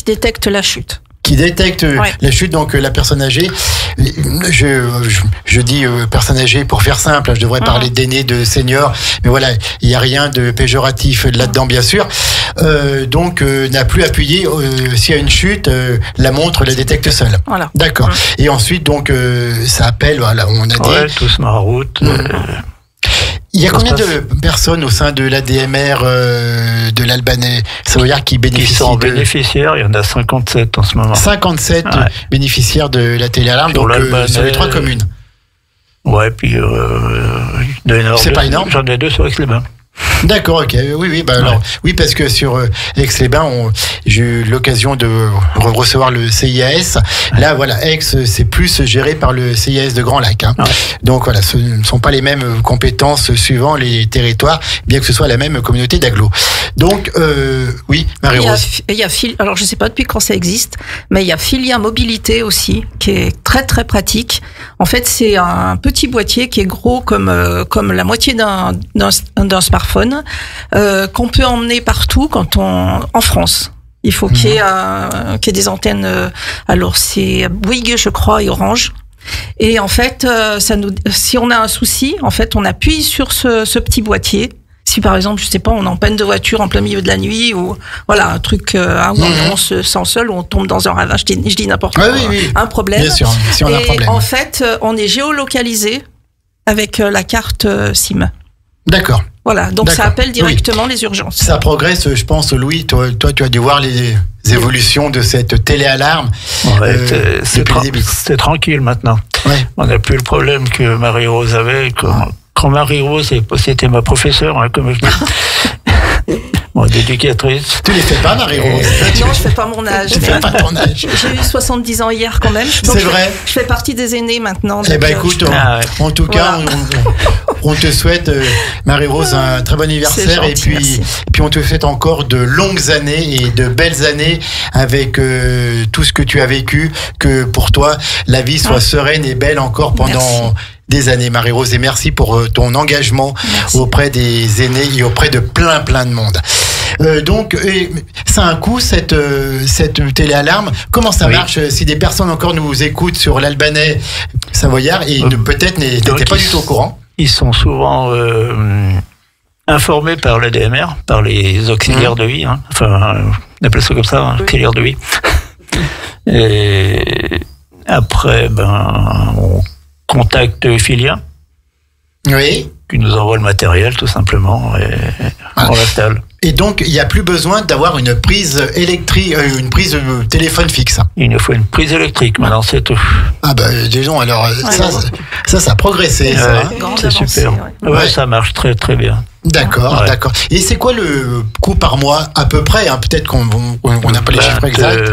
détecte la chute. Qui détecte la chute, donc la personne âgée. Je dis personne âgée pour faire simple, je devrais parler d'aînés, de seniors, mais voilà, il n'y a rien de péjoratif là-dedans, bien sûr. Donc, n'a plus appuyé, s'il y a une chute, la montre la détecte seule. Voilà. D'accord. Et ensuite, donc, ça appelle, voilà, on a dit... tout se met en route. Il y a combien de personnes au sein de l'ADMR de l'Albanais Savoyard qui bénéficient qui sont bénéficiaires, il y en a 57 en ce moment. 57 bénéficiaires de la téléalarme, donc sur les 3 communes. Ouais, puis c'est pas énorme. J'en ai 2 sur Aix-les-Bains. D'accord, ok. Oui, alors, parce que sur Aix-les-Bains, j'ai eu l'occasion de recevoir le CIAS. Là, voilà, Aix, c'est plus géré par le CIAS de Grand Lac. Donc voilà, ce ne sont pas les mêmes compétences suivant les territoires, bien que ce soit la même communauté d'agglo. Donc, oui, Marie-Rose. Alors, je ne sais pas depuis quand ça existe, mais il y a Filien Mobilité aussi, qui est très très pratique. En fait, c'est un petit boîtier qui est gros comme la moitié d'un smartphone, qu'on peut emmener partout en France. Il faut qu'il y ait des antennes. Alors c'est Bouygues, je crois, et Orange. Et en fait, si on a un souci, en fait, on appuie sur ce petit boîtier. Si par exemple, je sais pas, on est en panne de voiture en plein milieu de la nuit, ou voilà un truc où on se sent seul, ou on tombe dans un ravin, je dis n'importe quoi, un problème. Bien sûr, si on a un problème. En fait, on est géolocalisé avec la carte SIM. D'accord. Voilà, donc ça appelle directement les urgences. Ça progresse, je pense, Louis. Toi, tu as dû voir les évolutions de cette téléalarme. C'est tranquille maintenant. On n'a plus le problème que Marie-Rose avait. Quand Marie-Rose, c'était ma professeure, comme je dis. D'éducatrice. Tu les fais pas, Marie-Rose? Non, je fais pas mon âge. Tu fais pas ton âge. J'ai eu 70 ans hier quand même. C'est vrai. Je fais partie des aînés maintenant. Eh ben écoute, en tout cas, on te souhaite, Marie-Rose, un très bon anniversaire. Gentil, et puis on te souhaite encore de longues années et de belles années avec tout ce que tu as vécu, que pour toi, la vie soit sereine et belle encore pendant des années, Marie-Rose, et merci pour ton engagement auprès des aînés et auprès de plein de monde. Donc, ça a un coût, cette téléalarme. Comment ça marche si des personnes encore nous écoutent sur l'Albanais Savoyard et peut-être n'étaient pas du tout au courant? Ils sont souvent informés par l'ADMR, par les auxiliaires de vie. Enfin, on appelle ça comme ça, auxiliaires de vie. Et après, on contacte Filien. Oui. Qui nous envoie le matériel, tout simplement, et on l'installe. Et donc, il n'y a plus besoin d'avoir une prise électrique, une prise téléphone fixe. Il nous faut une prise électrique, maintenant, c'est tout. Ah disons, alors, ça a progressé, ça. C'est super. Ça marche très, très bien. D'accord, Ouais. d'accord. Et c'est quoi le coût par mois à peu près, hein? Peut-être qu'on n'a pas les chiffres exacts.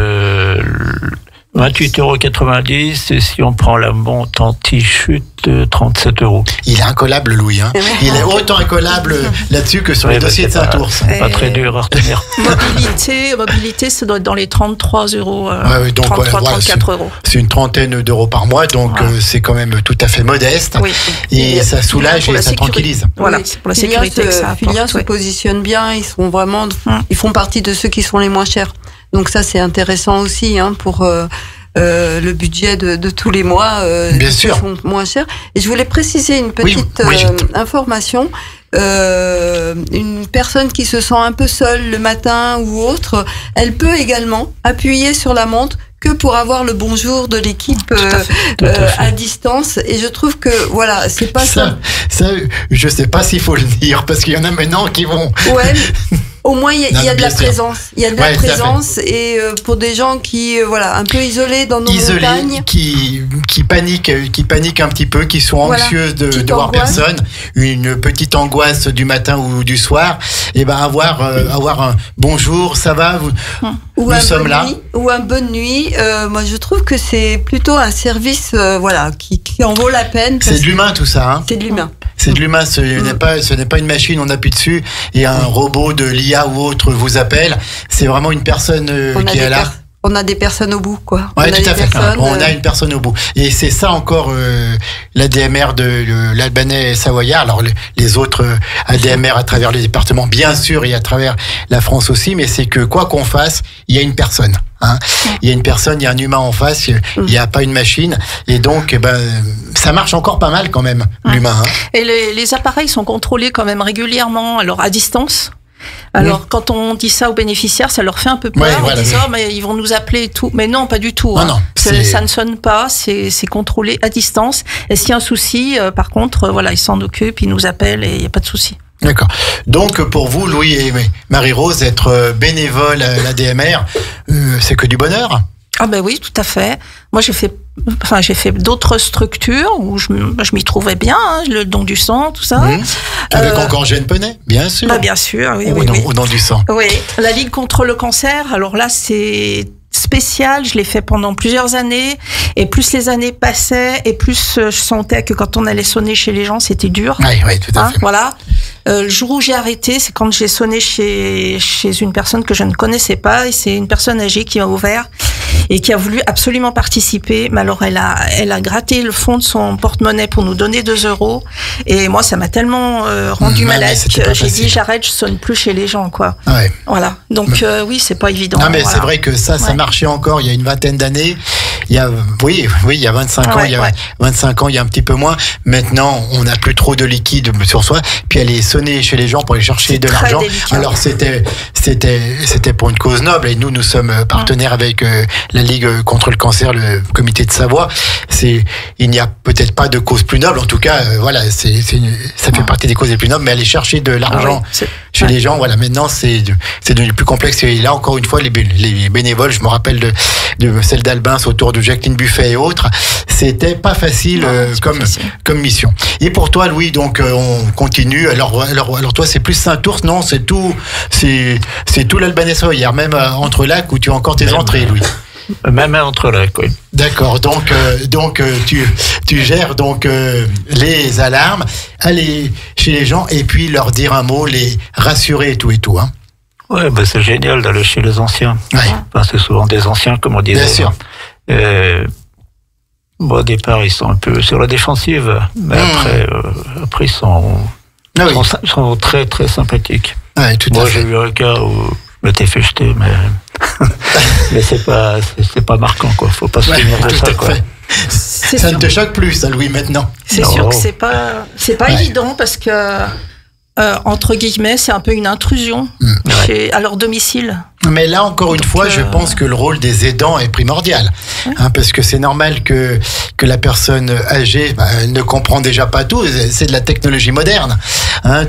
28,90 €, et si on prend la monte anti-chute, 37 €. Il est incollable, Louis. Hein. Il est autant incollable là-dessus que sur les Ouais, bah, dossiers de c'est pas- Saint-Ours. Pas très dur à retenir. Mobilité, ça doit être dans les 33 €, Ouais, donc, 33, voilà, 34 €. C'est une trentaine d'euros par mois, donc Voilà. c'est quand même tout à fait modeste. Oui. Et ça soulage Pour et la ça sécurité. tranquillise. Voilà, Oui. c'est pour la Filia sécurité que ça Filia apporte. se ouais. positionne bien, ils sont vraiment, ils font partie de ceux qui sont les moins chers. Donc ça, c'est intéressant aussi pour le budget de tous les mois. Bien ceux sûr. qui sont moins chers. Et je voulais préciser une Oui, petite oui, information. Une personne qui se sent un peu seule le matin ou autre, elle peut également appuyer sur la montre que pour avoir le bonjour de l'équipe Tout à fait. à distance. Et je trouve que voilà, c'est pas ça. Ça, je sais pas s'il faut le dire, parce qu'il y en a maintenant qui vont... Ouais, au moins il y Non, a de bien la sûr. présence. Il y a de la Ouais, tout à fait. présence et pour des gens qui voilà un peu isolés dans nos isolés, montagnes. qui paniquent un petit peu, qui sont Voilà. anxieuses de Petite voir angoisse. personne, une petite angoisse du matin ou du soir, et ben avoir un bonjour, ça va, Ou nous un sommes bonne là. nuit, ou un bonne nuit. Moi, je trouve que c'est plutôt un service, voilà, qui en vaut la peine. parce C'est de que l'humain tout ça, hein. C'est de l'humain. C'est de l'humain, ce n'est pas une machine, on appuie dessus et un robot de l'IA ou autre vous appelle. C'est vraiment une personne qui est là. On a des personnes au bout, quoi. Ouais, on a tout des à fait. personnes, On a une personne au bout. Et c'est ça encore l'ADMR de l'Albanais savoyard. Alors les autres ADMR à travers les départements, bien sûr, et à travers la France aussi, mais c'est que quoi qu'on fasse, il y a une personne. Hein. Il y a une personne, il y a un humain en face, il n'y a pas une machine. Et donc, ça marche encore pas mal quand même, l'humain. Hein. Et les appareils sont contrôlés quand même régulièrement, alors à distance. Alors, quand on dit ça aux bénéficiaires, ça leur fait un peu peur. Ouais, voilà, ils disent, oui. oh, mais ils vont nous appeler et tout. Mais non, pas du tout. Non, non, Ça ne sonne pas, c'est contrôlé à distance. Et s'il y a un souci, par contre, voilà, ils s'en occupent, ils nous appellent et il n'y a pas de souci. D'accord. Donc, pour vous, Louis et Marie-Rose, être bénévole à l'ADMR, c'est que du bonheur? Ah ben oui, tout à fait. Moi, j'ai fait d'autres structures où je m'y trouvais bien, hein, le don du sang, tout ça. Avec encore Jeanne Penet, bien sûr. Bah bien sûr, oui, Au don du sang. Oui, la Ligue contre le cancer, alors là, c'est spécial, je l'ai fait pendant plusieurs années, et plus les années passaient, et plus je sentais que quand on allait sonner chez les gens, c'était dur. Oui, tout à fait. Voilà. Le jour où j'ai arrêté, c'est quand j'ai sonné chez une personne que je ne connaissais pas, et c'est une personne âgée qui m'a ouvert et qui a voulu absolument participer. Mais alors, elle a gratté le fond de son porte-monnaie pour nous donner 2 €. Et moi, ça m'a tellement rendu malade que j'ai dit j'arrête, je sonne plus chez les gens, quoi. Ouais. Voilà. Donc oui, c'est pas évident. Non, mais voilà. c'est vrai que ça marchait encore il y a une vingtaine d'années. Il y a 25 ans, il y a 25 ans, il y a un petit peu moins. Maintenant, on n'a plus trop de liquide sur soi. Puis aller sonner chez les gens pour aller chercher de l'argent. Délicat. Alors c'était pour une cause noble. Et nous sommes partenaires avec la Ligue contre le cancer, le comité de Savoie. Il n'y a peut-être pas de cause plus noble. En tout cas, voilà, ça fait partie des causes les plus nobles. Mais aller chercher de l'argent chez les gens, voilà, maintenant c'est devenu plus complexe. Et là, encore une fois, les bénévoles, je me rappelle de celle d'Albins autour de Jacqueline Buffet et autres, c'était pas facile comme mission. Et pour toi, Louis, donc on continue. Alors toi, c'est plus Saint-Ours, non? C'est tout l'Albanais savoyard, même entre lacs où tu as encore tes entrées, Louis. Même entre lacs, oui. D'accord, donc tu gères donc les alarmes, aller chez les gens et puis leur dire un mot, les rassurer et tout hein. Ouais, c'est génial d'aller chez les anciens. Ouais. Enfin, c'est souvent des anciens, comme on disait. Bien sûr. Au départ, ils sont un peu sur la défensive, mais après ils sont très très sympathiques. Ouais, tout Moi, à fait. j'ai eu un cas où je m'étais fait jeter, mais c'est pas marquant, quoi. Faut pas se souvenir de tout ça, à quoi. fait. Ça ne te choque plus, ça, Louis, maintenant? C'est sûr que c'est pas évident parce que entre guillemets, c'est un peu une intrusion à leur domicile. Mais là, encore une fois, je pense que le rôle des aidants est primordial. Parce que c'est normal que la personne âgée ne comprend déjà pas tout. C'est de la technologie moderne.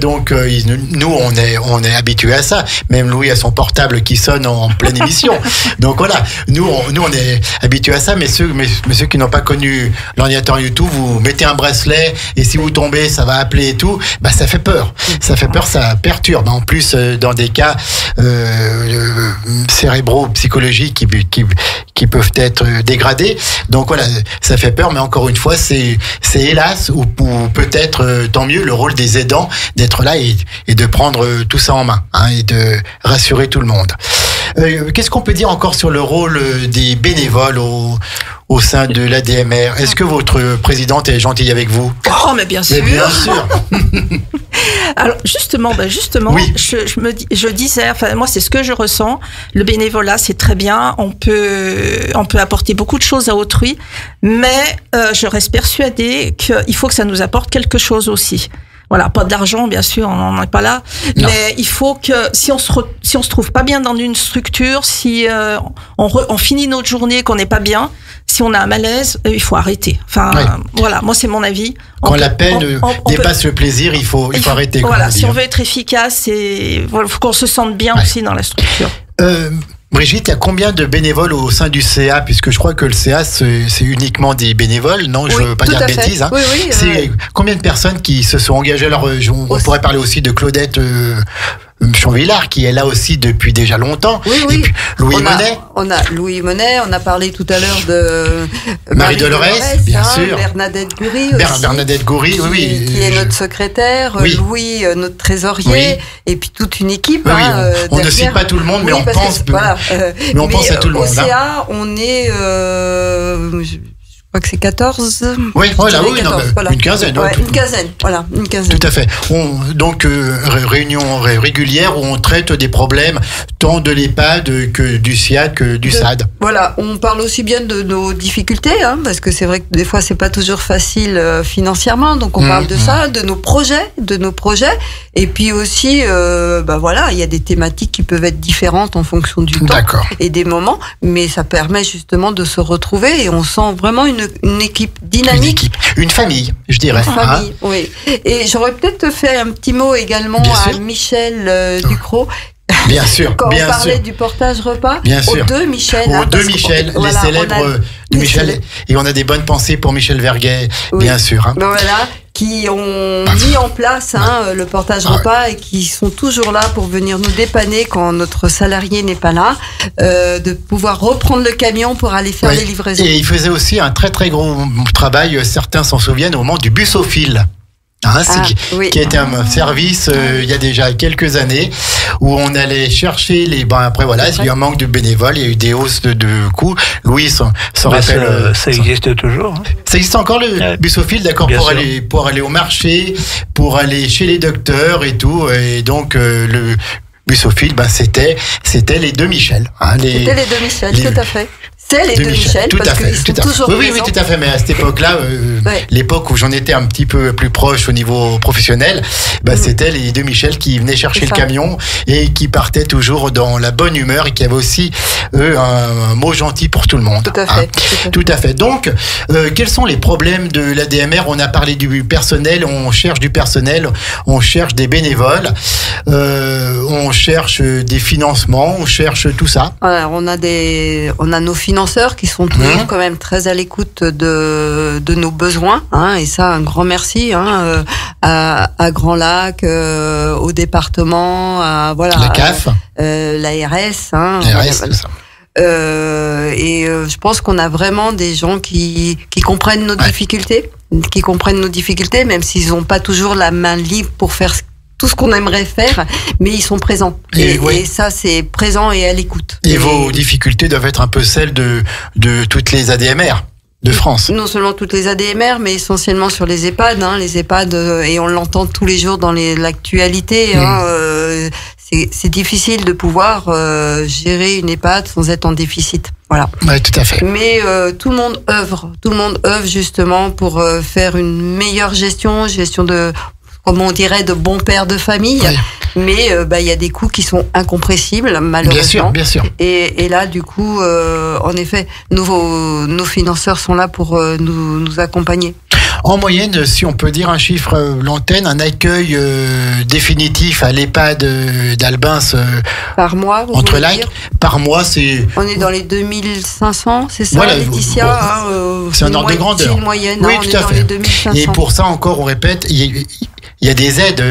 Donc, nous, on est habitués à ça. Même Louis a son portable qui sonne en pleine émission. Donc voilà, nous, on est habitués à ça. Mais ceux qui n'ont pas connu l'ordinateur YouTube, vous mettez un bracelet et si vous tombez, ça va appeler et tout. Ça fait peur. Ça fait peur, ça perturbe. En plus, dans des cas cérébraux, psychologiques qui peuvent être dégradés. Donc voilà, ça fait peur, mais encore une fois, c'est hélas, ou peut-être tant mieux, le rôle des aidants d'être là et de prendre tout ça en main, et de rassurer tout le monde. Qu'est-ce qu'on peut dire encore sur le rôle des bénévoles au sein de l'ADMR? Est-ce que votre présidente est gentille avec vous? Oh, mais bien sûr. Mais bien sûr. Alors justement, oui. je disais, enfin moi c'est ce que je ressens. Le bénévolat c'est très bien, on peut apporter beaucoup de choses à autrui, mais je reste persuadée qu'il faut que ça nous apporte quelque chose aussi. Voilà, pas d'argent, bien sûr, on n'en est pas là. Non. Mais il faut que, si on se trouve pas bien dans une structure, si on finit notre journée, qu'on n'est pas bien, si on a un malaise, il faut arrêter. Enfin, voilà, moi c'est mon avis. Quand la peine dépasse le plaisir, il faut arrêter. Voilà, si on veut être efficace, il faut qu'on se sente bien aussi dans la structure. Brigitte, il y a combien de bénévoles au sein du CA? Puisque je crois que le CA, c'est uniquement des bénévoles. Non, je ne veux pas dire de bêtises. Oui, c'est combien de personnes qui se sont engagées? Alors, on pourrait parler aussi de Claudette Chanvillard, qui est là aussi depuis déjà longtemps. Oui. Et puis, Louis Monet. On a Louis Monet, on a parlé tout à l'heure de Marie-Dolores, bien sûr. Bernadette Goury Bernadette Goury, oui. Qui est notre secrétaire, Louis, notre trésorier, et puis toute une équipe. On ne cite pas tout le monde, mais on pense à tout le monde. Au CA, on est... Je crois que c'est 14. Oui, voilà, 14, voilà. Une quinzaine. Une quinzaine. Tout à fait. Donc, réunion régulière où on traite des problèmes tant de l'EHPAD que du SIAD que du SAD. Voilà, on parle aussi bien de nos difficultés, parce que c'est vrai que des fois c'est pas toujours facile financièrement, donc on parle de ça, de nos projets, et puis aussi, il y a des thématiques qui peuvent être différentes en fonction du temps et des moments, mais ça permet justement de se retrouver et on sent vraiment une équipe dynamique. Une famille, je dirais. Une famille, oui. Et j'aurais peut-être fait un petit mot également à Michel Ducrot. Bien sûr, quand on parlait du portage repas, aux deux Michel, les célèbres de Michel, et on a des bonnes pensées pour Michel Verguet, bien sûr. Voilà, qui ont mis en place le portage repas et qui sont toujours là pour venir nous dépanner quand notre salarié n'est pas là, de pouvoir reprendre le camion pour aller faire les livraisons. Et il faisait aussi un très très gros travail, certains s'en souviennent, au moment du bus au fil. Qui était un service il y a déjà quelques années où on allait chercher les après voilà, il y a eu un manque de bénévoles, il y a eu des hausses de coûts. Louis s'en rappelle. Ça existe toujours. Ça existe encore le bus au fil, d'accord, pour aller au marché, pour aller chez les docteurs et tout, et donc le bus au fil, c'était les deux Michel. C'était les deux Michel, tout à fait. C'est les deux Michel, tout à fait. Oui, tout à fait. Mais à cette époque-là, l'époque où j'en étais un petit peu plus proche au niveau professionnel, c'était les deux Michel qui venaient chercher le camion et qui partaient toujours dans la bonne humeur et qui avaient aussi, un mot gentil pour tout le monde. Tout à fait. Donc, quels sont les problèmes de l'ADMR? On a parlé du personnel, on cherche du personnel, on cherche des bénévoles, on cherche des financements, on cherche tout ça. Voilà, on a nos financeurs qui sont toujours quand même très à l'écoute de nos besoins, et ça, un grand merci à Grand Lac, au département, la CAF, l'ARS, tout ça. Et je pense qu'on a vraiment des gens qui comprennent nos difficultés, même s'ils n'ont pas toujours la main libre pour faire tout ce qu'on aimerait faire, mais ils sont présents. Et ça, c'est présent et à l'écoute. Et vos difficultés doivent être un peu celles de toutes les ADMR de France. Non seulement toutes les ADMR, mais essentiellement sur les EHPAD. Les EHPAD, et on l'entend tous les jours dans l'actualité. C'est difficile de pouvoir gérer une EHPAD sans être en déficit. Voilà. Oui, tout à fait. Mais tout le monde œuvre justement pour faire une meilleure gestion de comme on dirait, de bons pères de famille. Ouais. Mais il y a des coûts qui sont incompressibles, malheureusement. Bien sûr. Et là, du coup, en effet, nos financeurs sont là pour nous accompagner. En moyenne, si on peut dire un chiffre, l'antenne, un accueil définitif à l'EHPAD d'Albins Par mois, vous entre voulez lacs, dire par mois, c'est... On est dans les 2500, c'est ça, voilà, Laetitia, c'est un ordre de grandeur. C'est une moyenne, oui, on tout est à dans fait. les 2500. Et pour ça, encore, on répète, il y a des aides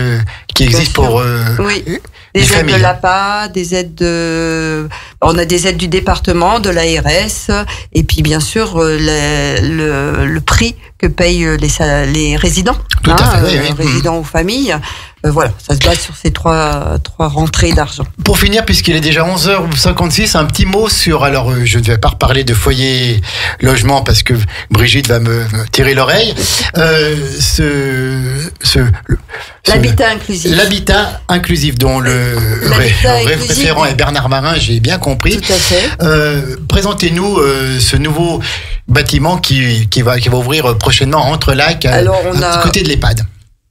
qui existent pour oui. les Des aides familles. de l'APA, des aides on a des aides du département, de l'ARS, et puis bien sûr le prix que payent les résidents, Tout à fait, oui. résidents ou familles. Voilà, ça se base sur ces trois rentrées d'argent. Pour finir, puisqu'il est déjà 11h56, un petit mot sur... Alors, je ne vais pas reparler de foyer logement parce que Brigitte va me tirer l'oreille. L'habitat inclusif. L'habitat inclusif, dont le référent est Bernard Marin, j'ai bien compris. Tout à fait. Présentez-nous ce nouveau bâtiment qui va ouvrir prochainement entre lacs, à côté de l'EHPAD.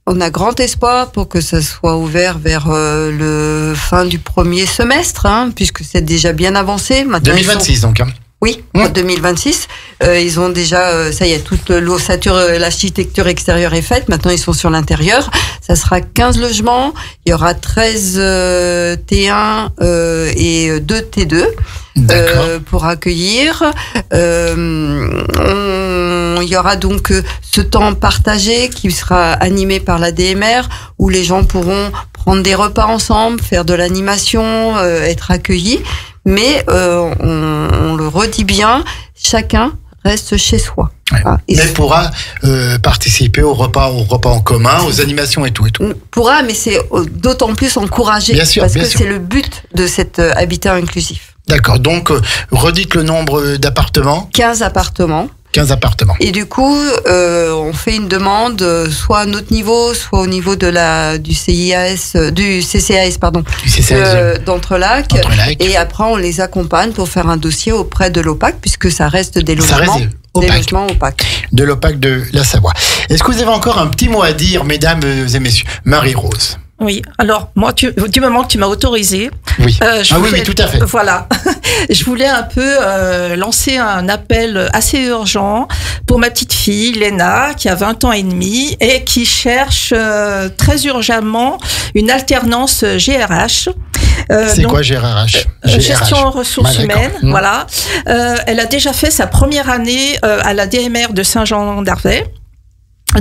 On a grand espoir pour que ça soit ouvert vers le fin du premier semestre, puisque c'est déjà bien avancé. Maintenant, 2026 donc. Oui, 2026. Ils ont déjà, ça y est, toute l'ossature, l'architecture extérieure est faite. Maintenant, ils sont sur l'intérieur. Ça sera 15 logements. Il y aura 13 T1 et 2 T2 pour accueillir. Il y aura donc ce temps partagé qui sera animé par la DMR, où les gens pourront prendre des repas ensemble, faire de l'animation, être accueillis. Mais on le redit bien, chacun reste chez soi. Ouais. Voilà. Mais pourra participer au repas en commun, aux animations et tout. Pourra, mais c'est d'autant plus encouragé, bien sûr, parce bien que sûr. c'est le but de cet habitat inclusif. D'accord, donc redites le nombre d'appartements. 15 appartements. 15 appartements. Et du coup, on fait une demande soit à notre niveau, soit au niveau de du CCAS, pardon, d'Entrelacs. Et après, on les accompagne pour faire un dossier auprès de l'OPAC, puisque ça reste des logements. Logements OPAC. De l'OPAC de la Savoie. Est-ce que vous avez encore un petit mot à dire, mesdames et messieurs? Marie-Rose. Oui, alors moi, du moment que tu m'as autorisé, oui. Oui, tout à fait. Voilà, je voulais un peu lancer un appel assez urgent pour ma petite fille, Léna, qui a 20 ans et demi et qui cherche très urgemment une alternance GRH. C'est quoi GRH? Gestion ressources humaines, voilà. Elle a déjà fait sa première année à la DMR de Saint-Jean-d'Arvey.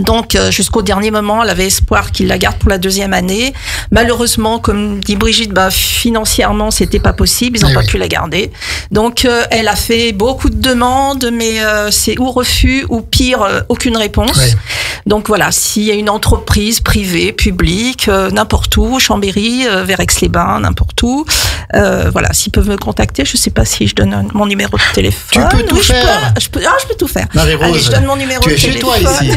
Donc, jusqu'au dernier moment, elle avait espoir qu'il la garde pour la deuxième année. Malheureusement, comme dit Brigitte, financièrement, c'était pas possible. Ils n'ont pas pu la garder. Donc, elle a fait beaucoup de demandes, mais c'est ou refus ou pire, aucune réponse. Oui. Donc voilà, s'il y a une entreprise privée, publique, n'importe où, Chambéry, vers Aix-les-Bains, n'importe où, voilà, s'ils peuvent me contacter, je sais pas si je donne mon numéro de téléphone. Tu peux tout faire. Je peux tout faire. Marie-Rose, allez, je donne mon numéro de téléphone. Tu es chez toi ici.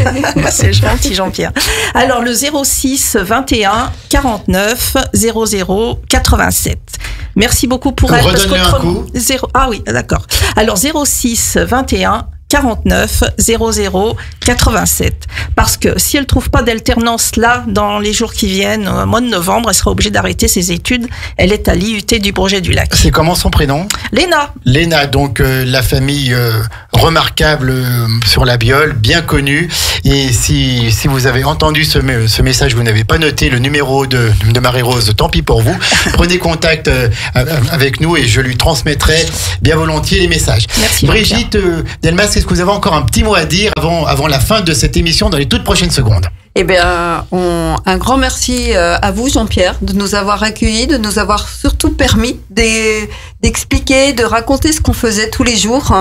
C'est gentil, Jean-Pierre. Alors, le 06 21 49 00 87. Merci beaucoup pour elle. Redonne-le un coup. Ah oui, d'accord. Alors, 06 21 49 00 87. Parce que si elle trouve pas d'alternance là, dans les jours qui viennent, au mois de novembre, elle sera obligée d'arrêter ses études. Elle est à l'IUT du Bourget du Lac. C'est comment son prénom? Léna. Léna, donc la famille remarquable sur la Biole, bien connue. Et si vous avez entendu ce message, vous n'avez pas noté le numéro de Marie-Rose, tant pis pour vous. Prenez contact avec nous et je lui transmettrai bien volontiers les messages. Merci. Brigitte Delmas, est-ce que vous avez encore un petit mot à dire avant la fin de cette émission dans les toutes prochaines secondes? Eh bien, un grand merci à vous, Jean-Pierre, de nous avoir accueillis, de nous avoir surtout permis d'expliquer, de raconter ce qu'on faisait tous les jours,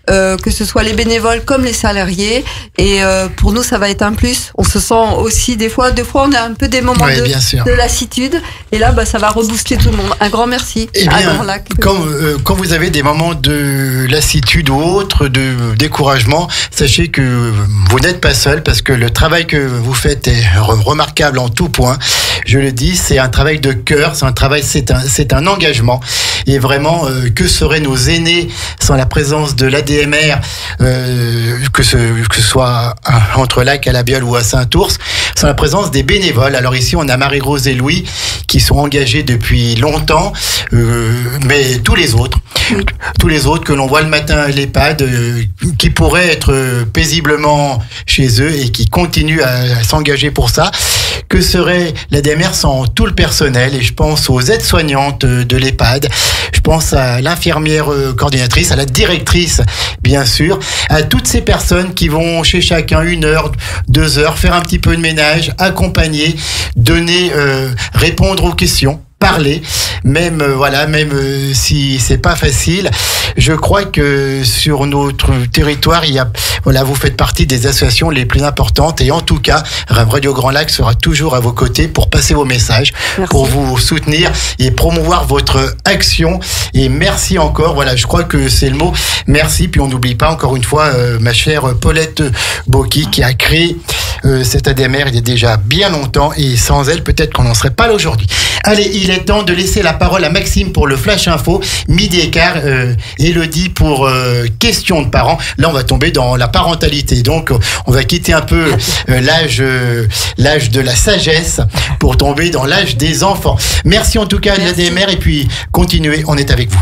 que ce soit les bénévoles comme les salariés. Et pour nous, ça va être un plus. On se sent aussi des fois on a un peu des moments de lassitude. Et là, ça va rebooster tout le monde. Un grand merci. Eh bien, quand vous avez des moments de lassitude ou autre, de découragement, sachez que vous n'êtes pas seul, parce que le travail que vous faites est remarquable en tout point. Je le dis, c'est un travail de cœur, c'est un engagement. Et vraiment, que seraient nos aînés sans la présence de l'ADMR l'ADMR, que ce soit entre Lac, à la Biole ou à Saint-Ours, c'est la présence des bénévoles. Alors ici, on a Marie-Rose et Louis qui sont engagés depuis longtemps, mais tous les autres que l'on voit le matin à l'EHPAD, qui pourraient être paisiblement chez eux et qui continuent à s'engager pour ça. Que serait l'ADMR sans tout le personnel? Et je pense aux aides-soignantes de l'EHPAD, je pense à l'infirmière coordinatrice, à la directrice, bien sûr, à toutes ces personnes qui vont chez chacun 1 heure, 2 heures, faire un petit peu de ménage, accompagner, donner, répondre aux questions. Parler, même si c'est pas facile. Je crois que sur notre territoire, vous faites partie des associations les plus importantes et en tout cas, Radio Grand Lac sera toujours à vos côtés pour passer vos messages, pour vous soutenir et promouvoir votre action. Et merci encore. Voilà, je crois que c'est le mot. Merci. Puis on n'oublie pas encore une fois ma chère Paulette Boki qui a créé cette ADMR il y a déjà bien longtemps et sans elle, peut-être qu'on n'en serait pas là aujourd'hui. Allez, il est temps de laisser la parole à Maxime pour le Flash Info, 12h15, Élodie pour questions de parents. Là, on va tomber dans la parentalité. Donc, on va quitter un peu l'âge de la sagesse pour tomber dans l'âge des enfants. Merci en tout cas à l'ADMR et puis continuez, on est avec vous.